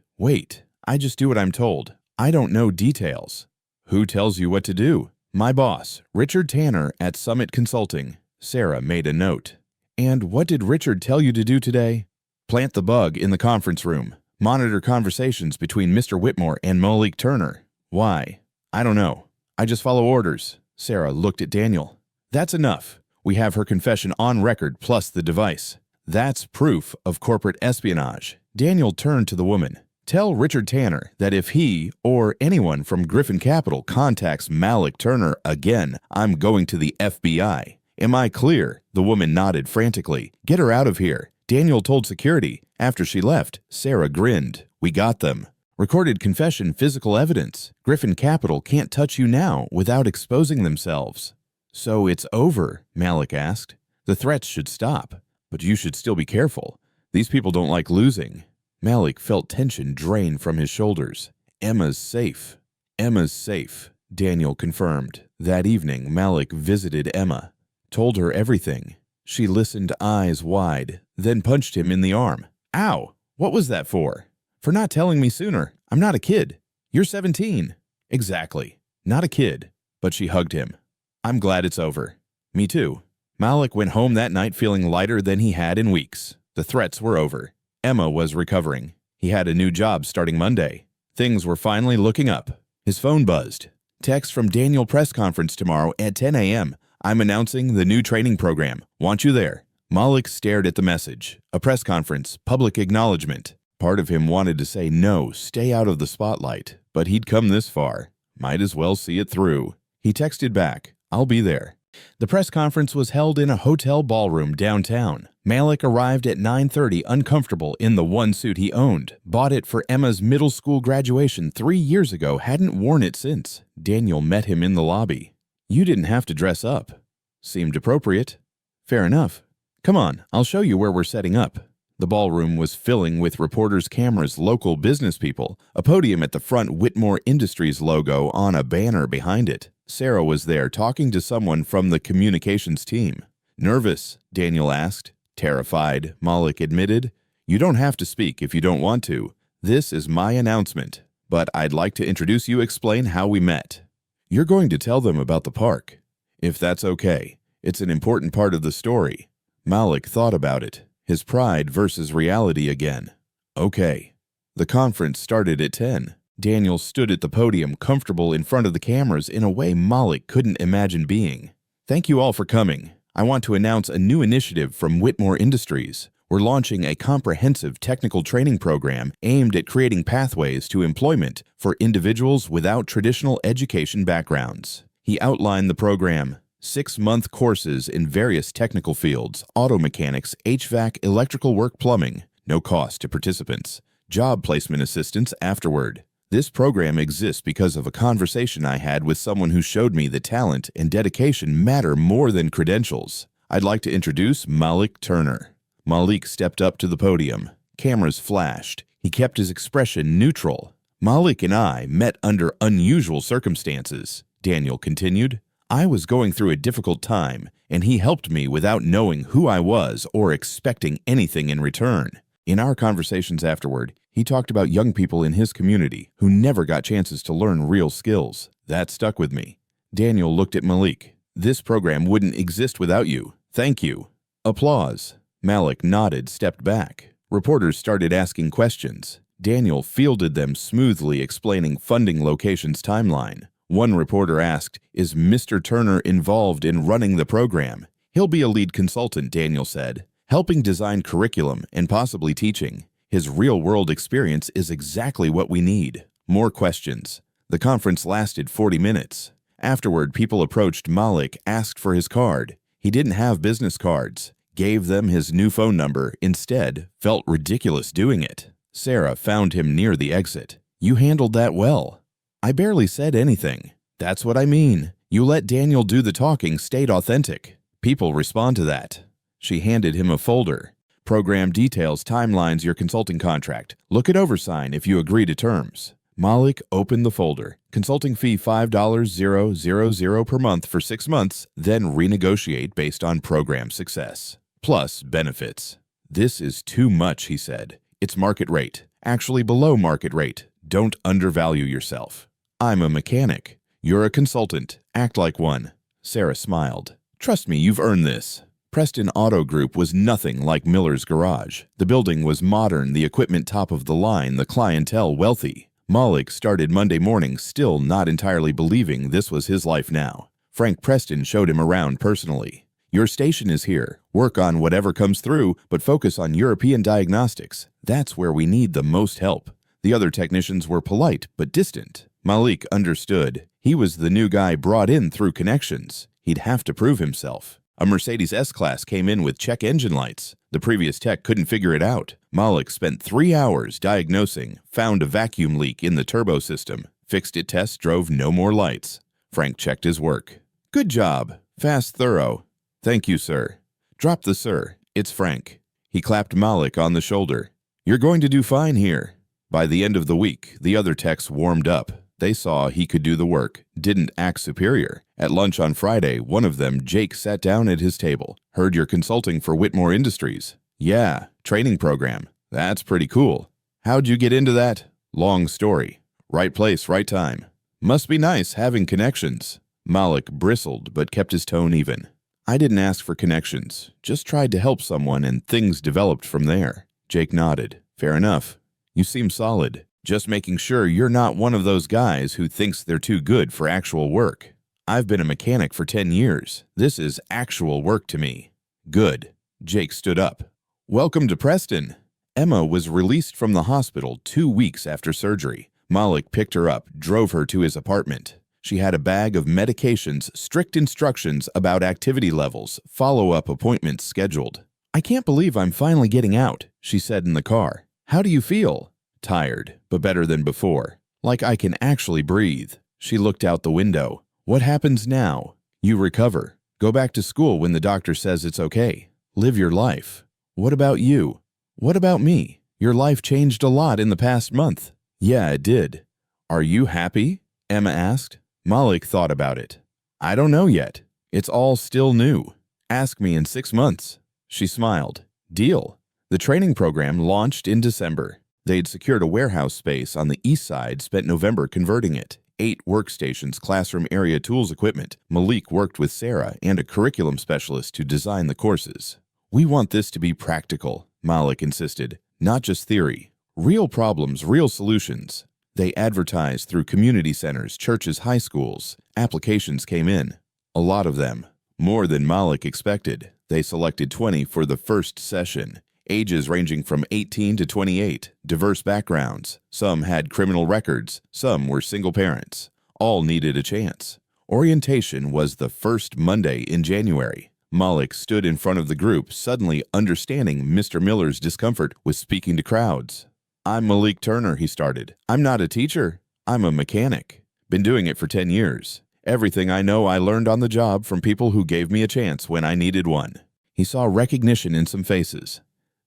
I just do what I'm told. I don't know details. Who tells you what to do? My boss, Richard Tanner at Summit Consulting. Sarah made a note. And what did Richard tell you to do today? Plant the bug in the conference room. Monitor conversations between Mr. Whitmore and Malik Turner. Why? I don't know. I just follow orders. Sarah looked at Daniel. That's enough. We have her confession on record plus the device. That's proof of corporate espionage. Daniel turned to the woman. Tell Richard Tanner that if he or anyone from Griffin Capital contacts Malik Turner again, I'm going to the FBI. Am I clear? The woman nodded frantically. Get her out of here. Daniel told security. After she left, Sarah grinned. We got them. Recorded confession, physical evidence. Griffin Capital can't touch you now without exposing themselves. So it's over, Malik asked. The threats should stop, but you should still be careful. These people don't like losing. Malik felt tension drain from his shoulders. Emma's safe. Emma's safe, Daniel confirmed. That evening, Malik visited Emma, told her everything. She listened eyes wide, then punched him in the arm. Ow! What was that for? For not telling me sooner. I'm not a kid. You're 17. Exactly. Not a kid. But she hugged him. I'm glad it's over. Me too. Malik went home that night feeling lighter than he had in weeks. The threats were over. Emma was recovering. He had a new job starting Monday. Things were finally looking up. His phone buzzed. Text from Daniel press conference tomorrow at 10 a.m. I'm announcing the new training program. Want you there. Malik stared at the message. A press conference, public acknowledgement. Part of him wanted to say no, stay out of the spotlight, but he'd come this far. Might as well see it through. He texted back, I'll be there. The press conference was held in a hotel ballroom downtown. Malik arrived at 9:30 uncomfortable in the one suit he owned. Bought it for Emma's middle school graduation 3 years ago, hadn't worn it since. Daniel met him in the lobby. You didn't have to dress up. Seemed appropriate. Fair enough. Come on, I'll show you where we're setting up. The ballroom was filling with reporters, cameras, local business people. A podium at the front, Whitmore Industries logo on a banner behind it. Sarah was there talking to someone from the communications team. Nervous? Daniel asked. Terrified, Malik admitted. You don't have to speak if you don't want to. This is my announcement, but I'd like to introduce you, explain how we met. You're going to tell them about the park. If that's okay. It's an important part of the story. Malik thought about it. His pride versus reality again. Okay. The conference started at 10. Daniel stood at the podium, comfortable in front of the cameras in a way Malik couldn't imagine being. Thank you all for coming. I want to announce a new initiative from Whitmore Industries. We're launching a comprehensive technical training program aimed at creating pathways to employment for individuals without traditional education backgrounds. He outlined the program. 6-month courses in various technical fields, auto mechanics, HVAC, electrical work, plumbing. No cost to participants. Job placement assistance afterward. This program exists because of a conversation I had with someone who showed me that talent and dedication matter more than credentials. I'd like to introduce Malik Turner. Malik stepped up to the podium. Cameras flashed. He kept his expression neutral. Malik and I met under unusual circumstances. Daniel continued. I was going through a difficult time, and he helped me without knowing who I was or expecting anything in return. In our conversations afterward, he talked about young people in his community who never got chances to learn real skills. That stuck with me. Daniel looked at Malik. This program wouldn't exist without you. Thank you. Applause. Malik nodded, stepped back. Reporters started asking questions. Daniel fielded them smoothly, explaining funding locations timeline. One reporter asked, "Is Mr. Turner involved in running the program?" "He'll be a lead consultant," Daniel said, "helping design curriculum and possibly teaching. His real-world experience is exactly what we need." More questions. The conference lasted 40 minutes. Afterward, people approached Malik, asked for his card. He didn't have business cards. Gave them his new phone number instead, felt ridiculous doing it. Sarah found him near the exit. "You handled that well." "I barely said anything." "That's what I mean. You let Daniel do the talking, stayed authentic. People respond to that." She handed him a folder. "Program details, timelines, your consulting contract. Look it over, sign if you agree to terms." Malik opened the folder. Consulting fee $5,000 per month for 6 months, then renegotiate based on program success. Plus benefits. "This is too much," he said. "It's market rate. Actually below market rate. Don't undervalue yourself." "I'm a mechanic. You're a consultant. Act like one." Sarah smiled. "Trust me, you've earned this." Preston Auto Group was nothing like Miller's Garage. The building was modern, the equipment top of the line, the clientele wealthy. Malik started Monday morning still not entirely believing this was his life now. Frank Preston showed him around personally. "Your station is here. Work on whatever comes through, but focus on European diagnostics. That's where we need the most help." The other technicians were polite but distant. Malik understood. He was the new guy brought in through connections. He'd have to prove himself. A Mercedes S-Class came in with check engine lights. The previous tech couldn't figure it out. Malik spent 3 hours diagnosing, found a vacuum leak in the turbo system, fixed it, test drove, no more lights. Frank checked his work. "Good job. Fast, thorough." "Thank you, sir." "Drop the sir. It's Frank." He clapped Malik on the shoulder. "You're going to do fine here." By the end of the week, the other techs warmed up. They saw he could do the work, didn't act superior. At lunch on Friday, one of them, Jake, sat down at his table. "Heard you're consulting for Whitmore Industries." "Yeah, training program." "That's pretty cool." "How'd you get into that?" "Long story. Right place, right time." "Must be nice having connections." Malik bristled but kept his tone even. "I didn't ask for connections, just tried to help someone and things developed from there." Jake nodded. "Fair enough. You seem solid. Just making sure you're not one of those guys who thinks they're too good for actual work. I've been a mechanic for 10 years. This is actual work to me." "Good." Jake stood up. "Welcome to Preston." Emma was released from the hospital 2 weeks after surgery. Malik picked her up, drove her to his apartment. She had a bag of medications, strict instructions about activity levels, follow-up appointments scheduled. "I can't believe I'm finally getting out," she said in the car. "How do you feel?" "Tired, but better than before. Like I can actually breathe." She looked out the window. "What happens now?" "You recover. Go back to school when the doctor says it's okay. Live your life." "What about you?" "What about me? Your life changed a lot in the past month." "Yeah, it did." "Are you happy?" Emma asked. Malik thought about it. "I don't know yet. It's all still new. Ask me in 6 months." She smiled. "Deal." The training program launched in December. They'd secured a warehouse space on the east side, spent November converting it. 8 workstations, classroom area, tools, equipment. Malik worked with Sarah and a curriculum specialist to design the courses. "We want this to be practical," Malik insisted. "Not just theory. Real problems, real solutions." They advertised through community centers, churches, high schools. Applications came in. A lot of them. More than Malik expected. They selected 20 for the first session. Ages ranging from 18 to 28, diverse backgrounds. Some had criminal records, some were single parents. All needed a chance. Orientation was the first Monday in January. Malik stood in front of the group, suddenly understanding Mr. Miller's discomfort with speaking to crowds. "I'm Malik Turner," he started. "I'm not a teacher. I'm a mechanic. Been doing it for 10 years. Everything I know I learned on the job from people who gave me a chance when I needed one." He saw recognition in some faces.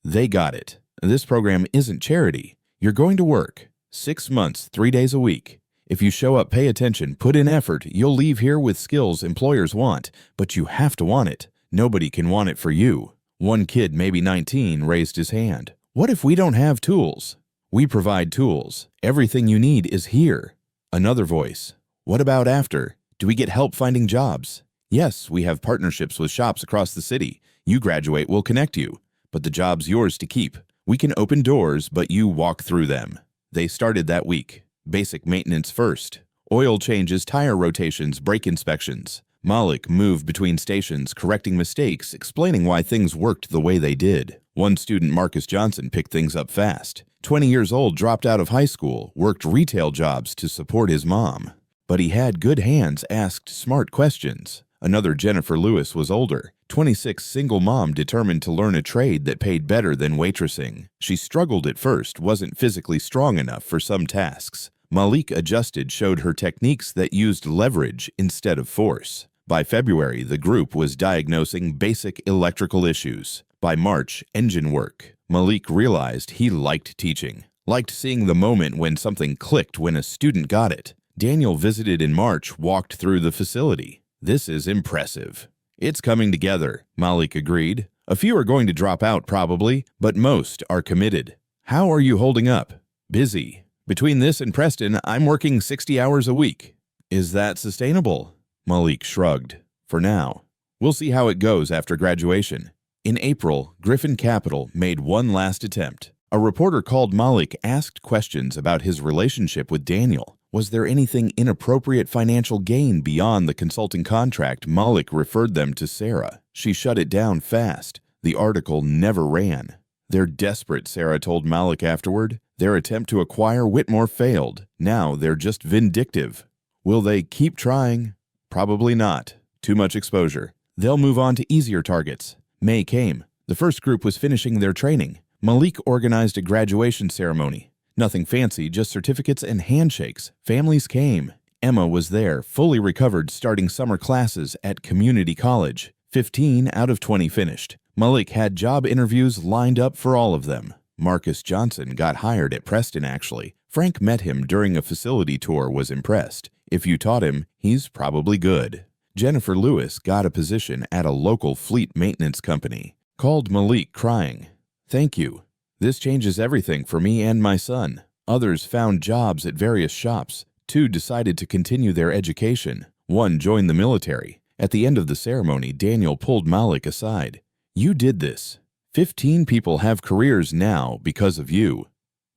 They got it. This program isn't charity. You're going to work. 6 months, 3 days a week. If you show up, pay attention, put in effort, you'll leave here with skills employers want, but you have to want it. Nobody can want it for you. One kid, maybe 19, raised his hand. What if we don't have tools? We provide tools. Everything you need is here. Another voice. What about after? Do we get help finding jobs? Yes, we have partnerships with shops across the city. You graduate, we'll connect you. But the job's yours to keep. We can open doors, but you walk through them. They started that week. Basic maintenance first. Oil changes, tire rotations, brake inspections. Malik moved between stations, correcting mistakes, explaining why things worked the way they did. One student, Marcus Johnson, picked things up fast. 20 years old, dropped out of high school, worked retail jobs to support his mom. But he had good hands, asked smart questions. Another, Jennifer Lewis, was older. 26, single mom determined to learn a trade that paid better than waitressing. She struggled at first, wasn't physically strong enough for some tasks. Malik adjusted, showed her techniques that used leverage instead of force. By February, the group was diagnosing basic electrical issues. By March, engine work. Malik realized he liked teaching, liked seeing the moment when something clicked when a student got it. Daniel visited in March, walked through the facility. This is impressive. It's coming together, Malik agreed. A few are going to drop out probably, but most are committed. How are you holding up? Busy. Between this and Preston, I'm working 60 hours a week. Is that sustainable? Malik shrugged. For now. We'll see how it goes after graduation. In April, Griffin Capital made one last attempt. A reporter called Malik, asked questions about his relationship with Daniel. Was there anything inappropriate financial gain beyond the consulting contract? Malik referred them to Sarah. She shut it down fast. The article never ran. They're desperate, Sarah told Malik afterward. Their attempt to acquire Whitmore failed. Now they're just vindictive. Will they keep trying? Probably not. Too much exposure. They'll move on to easier targets. May came. The first group was finishing their training. Malik organized a graduation ceremony. Nothing fancy, just certificates and handshakes. Families came. Emma was there, fully recovered, starting summer classes at community college. 15 out of 20 finished. Malik had job interviews lined up for all of them. Marcus Johnson got hired at Preston, actually. Frank met him during a facility tour, was impressed. If you taught him, he's probably good. Jennifer Lewis got a position at a local fleet maintenance company. Called Malik crying. Thank you. This changes everything for me and my son. Others found jobs at various shops. 2 decided to continue their education. 1 joined the military. At the end of the ceremony, Daniel pulled Malik aside. You did this. 15 people have careers now because of you.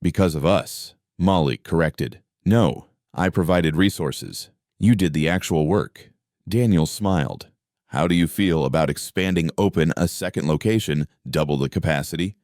Because of us, Malik corrected. No, I provided resources. You did the actual work. Daniel smiled. How do you feel about expanding open a second location, double the capacity?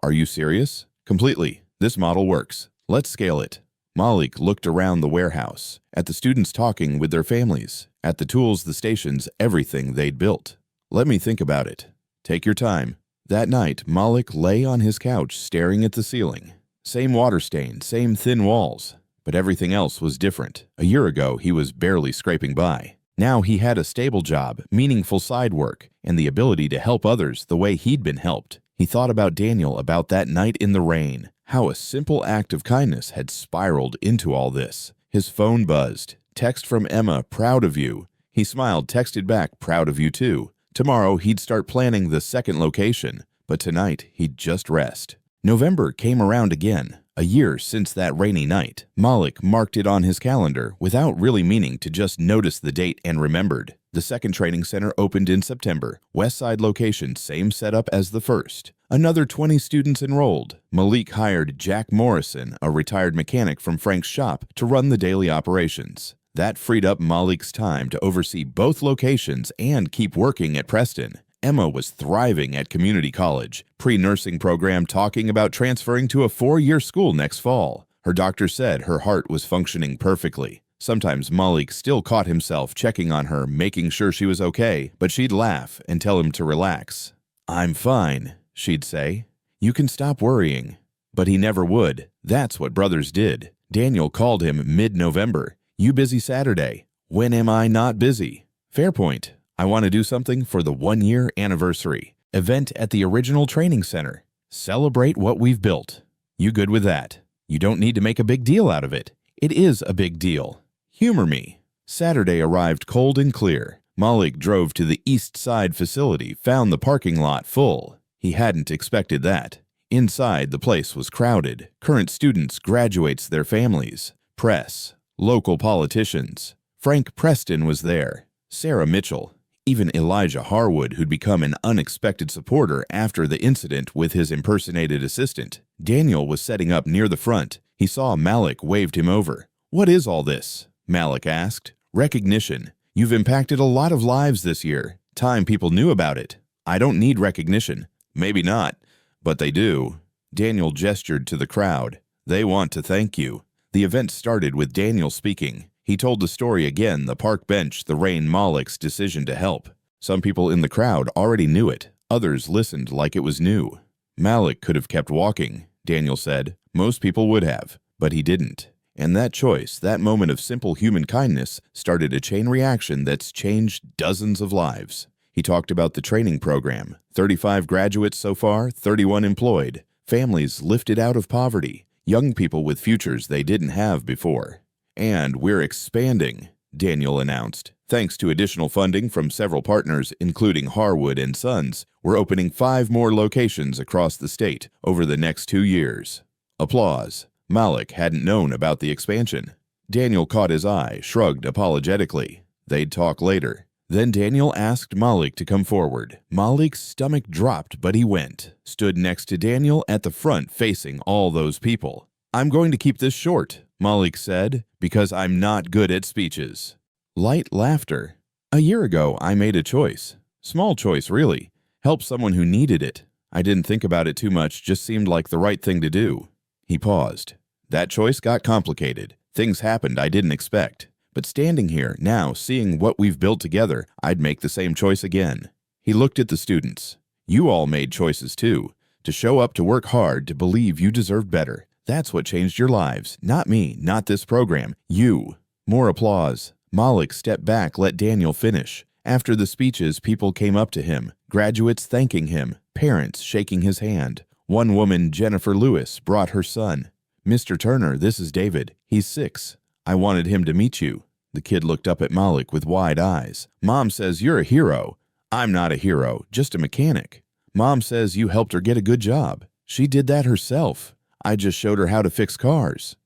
Are you serious? Completely. This model works. Let's scale it. Malik looked around the warehouse, at the students talking with their families, at the tools, the stations, everything they'd built. Let me think about it. Take your time. That night, Malik lay on his couch staring at the ceiling. Same water stain, same thin walls, but everything else was different. A year ago, he was barely scraping by. Now he had a stable job, meaningful side work, and the ability to help others the way he'd been helped. He thought about Daniel, about that night in the rain, how a simple act of kindness had spiraled into all this. His phone buzzed. Text from Emma, proud of you. He smiled, texted back, proud of you too. Tomorrow he'd start planning the second location, but tonight he'd just rest. November came around again, a year since that rainy night. Malik marked it on his calendar without really meaning to, just notice the date and remembered. The second training center opened in September. West Side location, same setup as the first. Another 20 students enrolled. Malik hired Jack Morrison, a retired mechanic from Frank's shop, to run the daily operations. That freed up Malik's time to oversee both locations and keep working at Preston. Emma was thriving at community college, pre-nursing program, talking about transferring to a 4-year school next fall. Her doctor said her heart was functioning perfectly. Sometimes Malik still caught himself checking on her, making sure she was okay, but she'd laugh and tell him to relax. I'm fine, she'd say. You can stop worrying. But he never would. That's what brothers did. Daniel called him mid-November. You busy Saturday? When am I not busy? Fair point. I want to do something for the 1-year anniversary. Event at the original training center. Celebrate what we've built. You good with that? You don't need to make a big deal out of it. It is a big deal. Humor me." Saturday arrived cold and clear. Malik drove to the East Side facility, found the parking lot full. He hadn't expected that. Inside, the place was crowded. Current students, graduates, their families, press, local politicians. Frank Preston was there, Sarah Mitchell, even Elijah Harwood, who'd become an unexpected supporter after the incident with his impersonated assistant. Daniel was setting up near the front. He saw Malik, waved him over. "What is all this?" Malik asked. "Recognition. You've impacted a lot of lives this year. Time people knew about it. I don't need recognition." "Maybe not, but they do." Daniel gestured to the crowd. "They want to thank you." The event started with Daniel speaking. He told the story again, the park bench, the rain, Malik's decision to help. Some people in the crowd already knew it. Others listened like it was new. "Malik could have kept walking," Daniel said. "Most people would have, but he didn't." And that choice, that moment of simple human kindness, started a chain reaction that's changed dozens of lives. He talked about the training program. 35 graduates so far, 31 employed. Families lifted out of poverty. Young people with futures they didn't have before. "And we're expanding," Daniel announced. "Thanks to additional funding from several partners, including Harwood and Sons, we're opening 5 more locations across the state over the next 2 years." Applause. Malik hadn't known about the expansion. Daniel caught his eye, shrugged apologetically. They'd talk later. Then Daniel asked Malik to come forward. Malik's stomach dropped, but he went. Stood next to Daniel at the front, facing all those people. "I'm going to keep this short," Malik said, "because I'm not good at speeches." Light laughter. "A year ago, I made a choice. Small choice, really. Help someone who needed it. I didn't think about it too much, just seemed like the right thing to do." He paused. "That choice got complicated. Things happened I didn't expect. But standing here, now, seeing what we've built together, I'd make the same choice again." He looked at the students. "You all made choices too. To show up, to work hard, to believe you deserved better. That's what changed your lives. Not me, not this program. You." More applause. Malik stepped back, let Daniel finish. After the speeches, people came up to him. Graduates thanking him. Parents shaking his hand. One woman, Jennifer Lewis, brought her son. "Mr. Turner, this is David. He's 6. I wanted him to meet you." The kid looked up at Malik with wide eyes. "Mom says you're a hero." "I'm not a hero, just a mechanic." "Mom says you helped her get a good job." "She did that herself. I just showed her how to fix cars."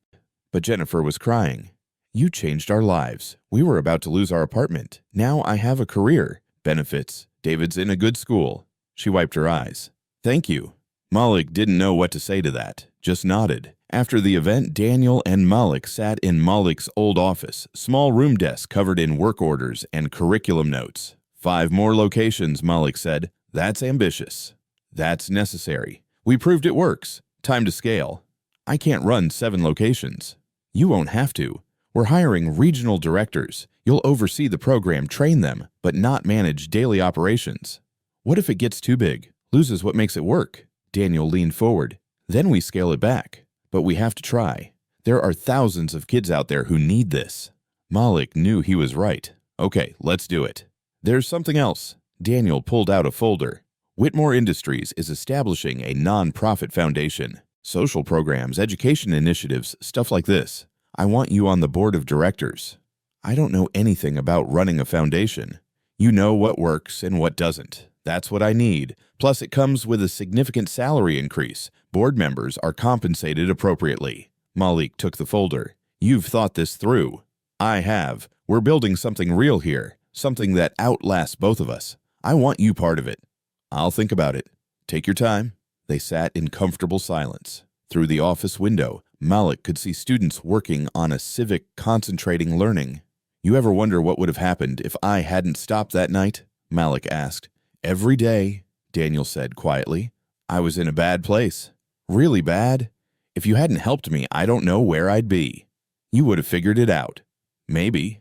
But Jennifer was crying. "You changed our lives. We were about to lose our apartment. Now I have a career. Benefits. David's in a good school." She wiped her eyes. "Thank you." Malik didn't know what to say to that, just nodded. After the event, Daniel and Malik sat in Malik's old office, small room desk covered in work orders and curriculum notes. 5 more locations, Malik said. "That's ambitious. That's necessary. We proved it works. Time to scale. I can't run 7 locations. You won't have to. We're hiring regional directors. You'll oversee the program, train them, but not manage daily operations." "What if it gets too big, loses what makes it work?" Daniel leaned forward. "Then we scale it back. But we have to try. There are thousands of kids out there who need this." Malik knew he was right. "Okay, let's do it." "There's something else." Daniel pulled out a folder. "Whitmore Industries is establishing a non-profit foundation. Social programs, education initiatives, stuff like this. I want you on the board of directors." "I don't know anything about running a foundation." "You know what works and what doesn't. That's what I need. Plus, it comes with a significant salary increase. Board members are compensated appropriately." Malik took the folder. "You've thought this through." "I have. We're building something real here, something that outlasts both of us. I want you part of it." "I'll think about it. Take your time." They sat in comfortable silence. Through the office window, Malik could see students working on a civic, concentrating learning. "You ever wonder what would have happened if I hadn't stopped that night?" Malik asked. "Every day," Daniel said quietly. "I was in a bad place. Really bad. If you hadn't helped me, I don't know where I'd be. You would have figured it out. Maybe.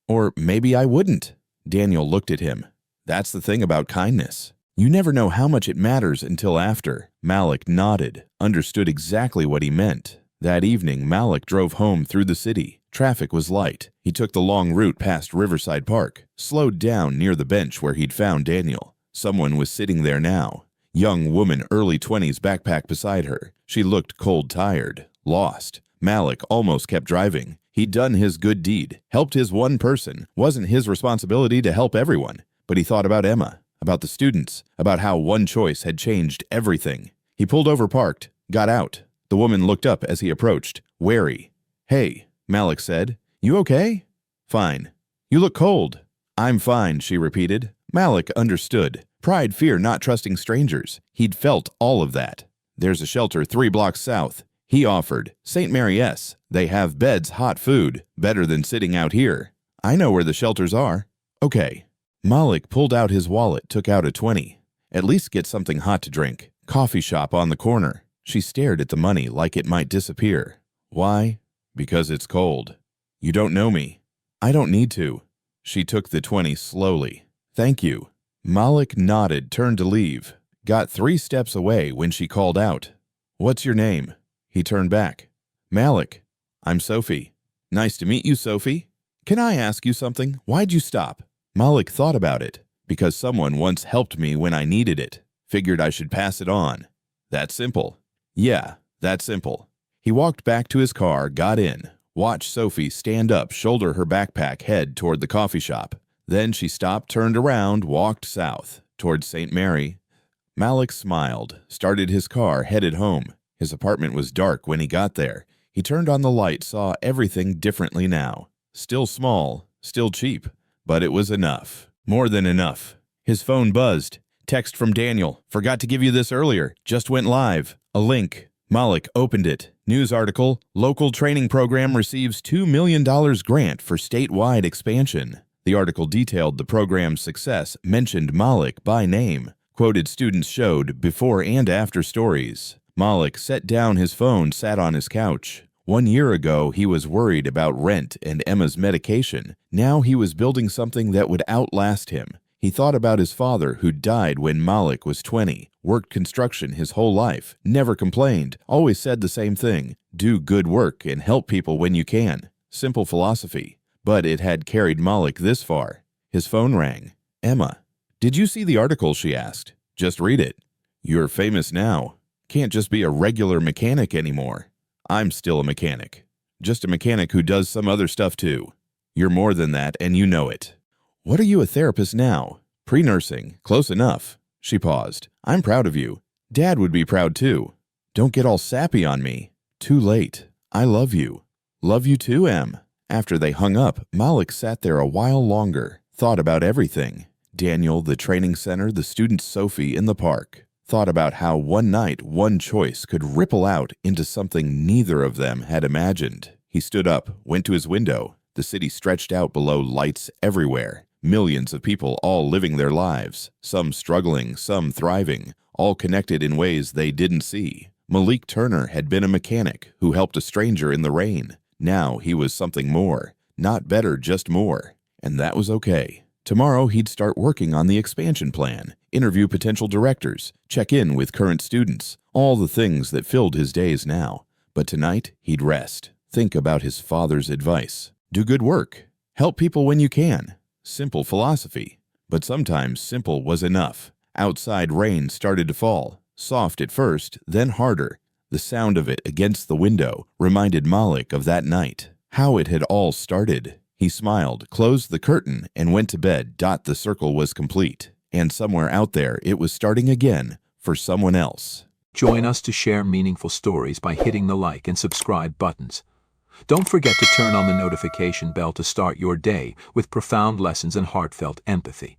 Or maybe I wouldn't." Daniel looked at him. "That's the thing about kindness. You never know how much it matters until after." Malik nodded, understood exactly what he meant. That evening, Malik drove home through the city. Traffic was light. He took the long route past Riverside Park, slowed down near the bench where he'd found Daniel. Someone was sitting there now. Young woman, early 20s, backpack beside her. She looked cold, tired, lost. Malik almost kept driving. He'd done his good deed, helped his one person. Wasn't his responsibility to help everyone. But he thought about Emma, about the students, about how one choice had changed everything. He pulled over, parked, got out. The woman looked up as he approached, wary. "Hey," Malik said. "You okay?" "Fine." "You look cold." "I'm fine," she repeated. Malik understood. Pride, fear, not trusting strangers. He'd felt all of that. "There's a shelter 3 blocks south," he offered. "St. Mary S. They have beds, hot food. Better than sitting out here." "I know where the shelters are." "Okay." Malik pulled out his wallet, took out a 20. "At least get something hot to drink. Coffee shop on the corner." She stared at the money like it might disappear. "Why?" "Because it's cold." "You don't know me." "I don't need to." She took the 20 slowly. "Thank you." Malik nodded, turned to leave. Got 3 steps away when she called out, "What's your name?" He turned back. "Malik." "I'm Sophie." "Nice to meet you, Sophie." "Can I ask you something? Why'd you stop?" Malik thought about it. "Because someone once helped me when I needed it. Figured I should pass it on." "That simple." "Yeah, that simple." He walked back to his car, got in, watched Sophie stand up, shoulder her backpack, head toward the coffee shop. Then she stopped, turned around, walked south, toward St. Mary. Malik smiled, started his car, headed home. His apartment was dark when he got there. He turned on the light, saw everything differently now. Still small, still cheap, but it was enough. More than enough. His phone buzzed. Text from Daniel. "Forgot to give you this earlier. Just went live." A link. Malik opened it. News article. "Local training program receives $2 million grant for statewide expansion." The article detailed the program's success, mentioned Malik by name. Quoted students showed before and after stories. Malik set down his phone, sat on his couch. 1 year ago, he was worried about rent and Emma's medication. Now he was building something that would outlast him. He thought about his father, who died when Malik was 20, worked construction his whole life, never complained, always said the same thing: do good work and help people when you can. Simple philosophy. But it had carried Malik this far. His phone rang. Emma. "Did you see the article?" she asked. "Just read it." "You're famous now. Can't just be a regular mechanic anymore." "I'm still a mechanic. Just a mechanic who does some other stuff too." "You're more than that, and you know it." "What are you, a therapist now?" "Pre-nursing. Close enough." She paused. "I'm proud of you. Dad would be proud too." "Don't get all sappy on me." "Too late. I love you." "Love you too, Em." After they hung up, Malik sat there a while longer, thought about everything. Daniel, the training center, the student Sophie in the park. Thought about how one night, one choice could ripple out into something neither of them had imagined. He stood up, went to his window. The city stretched out below, lights everywhere. Millions of people all living their lives, some struggling, some thriving, all connected in ways they didn't see. Malik Turner had been a mechanic who helped a stranger in the rain. Now he was something more. Not better, just more. And that was okay. Tomorrow he'd start working on the expansion plan, interview potential directors, check in with current students, all the things that filled his days now. But tonight he'd rest, think about his father's advice. Do good work. Help people when you can. Simple philosophy. But sometimes simple was enough. Outside rain started to fall, soft at first, then harder. The sound of it against the window reminded Malik of that night, how it had all started. He smiled, closed the curtain, and went to bed. The circle was complete. And somewhere out there, it was starting again for someone else. Join us to share meaningful stories by hitting the like and subscribe buttons. Don't forget to turn on the notification bell to start your day with profound lessons and heartfelt empathy.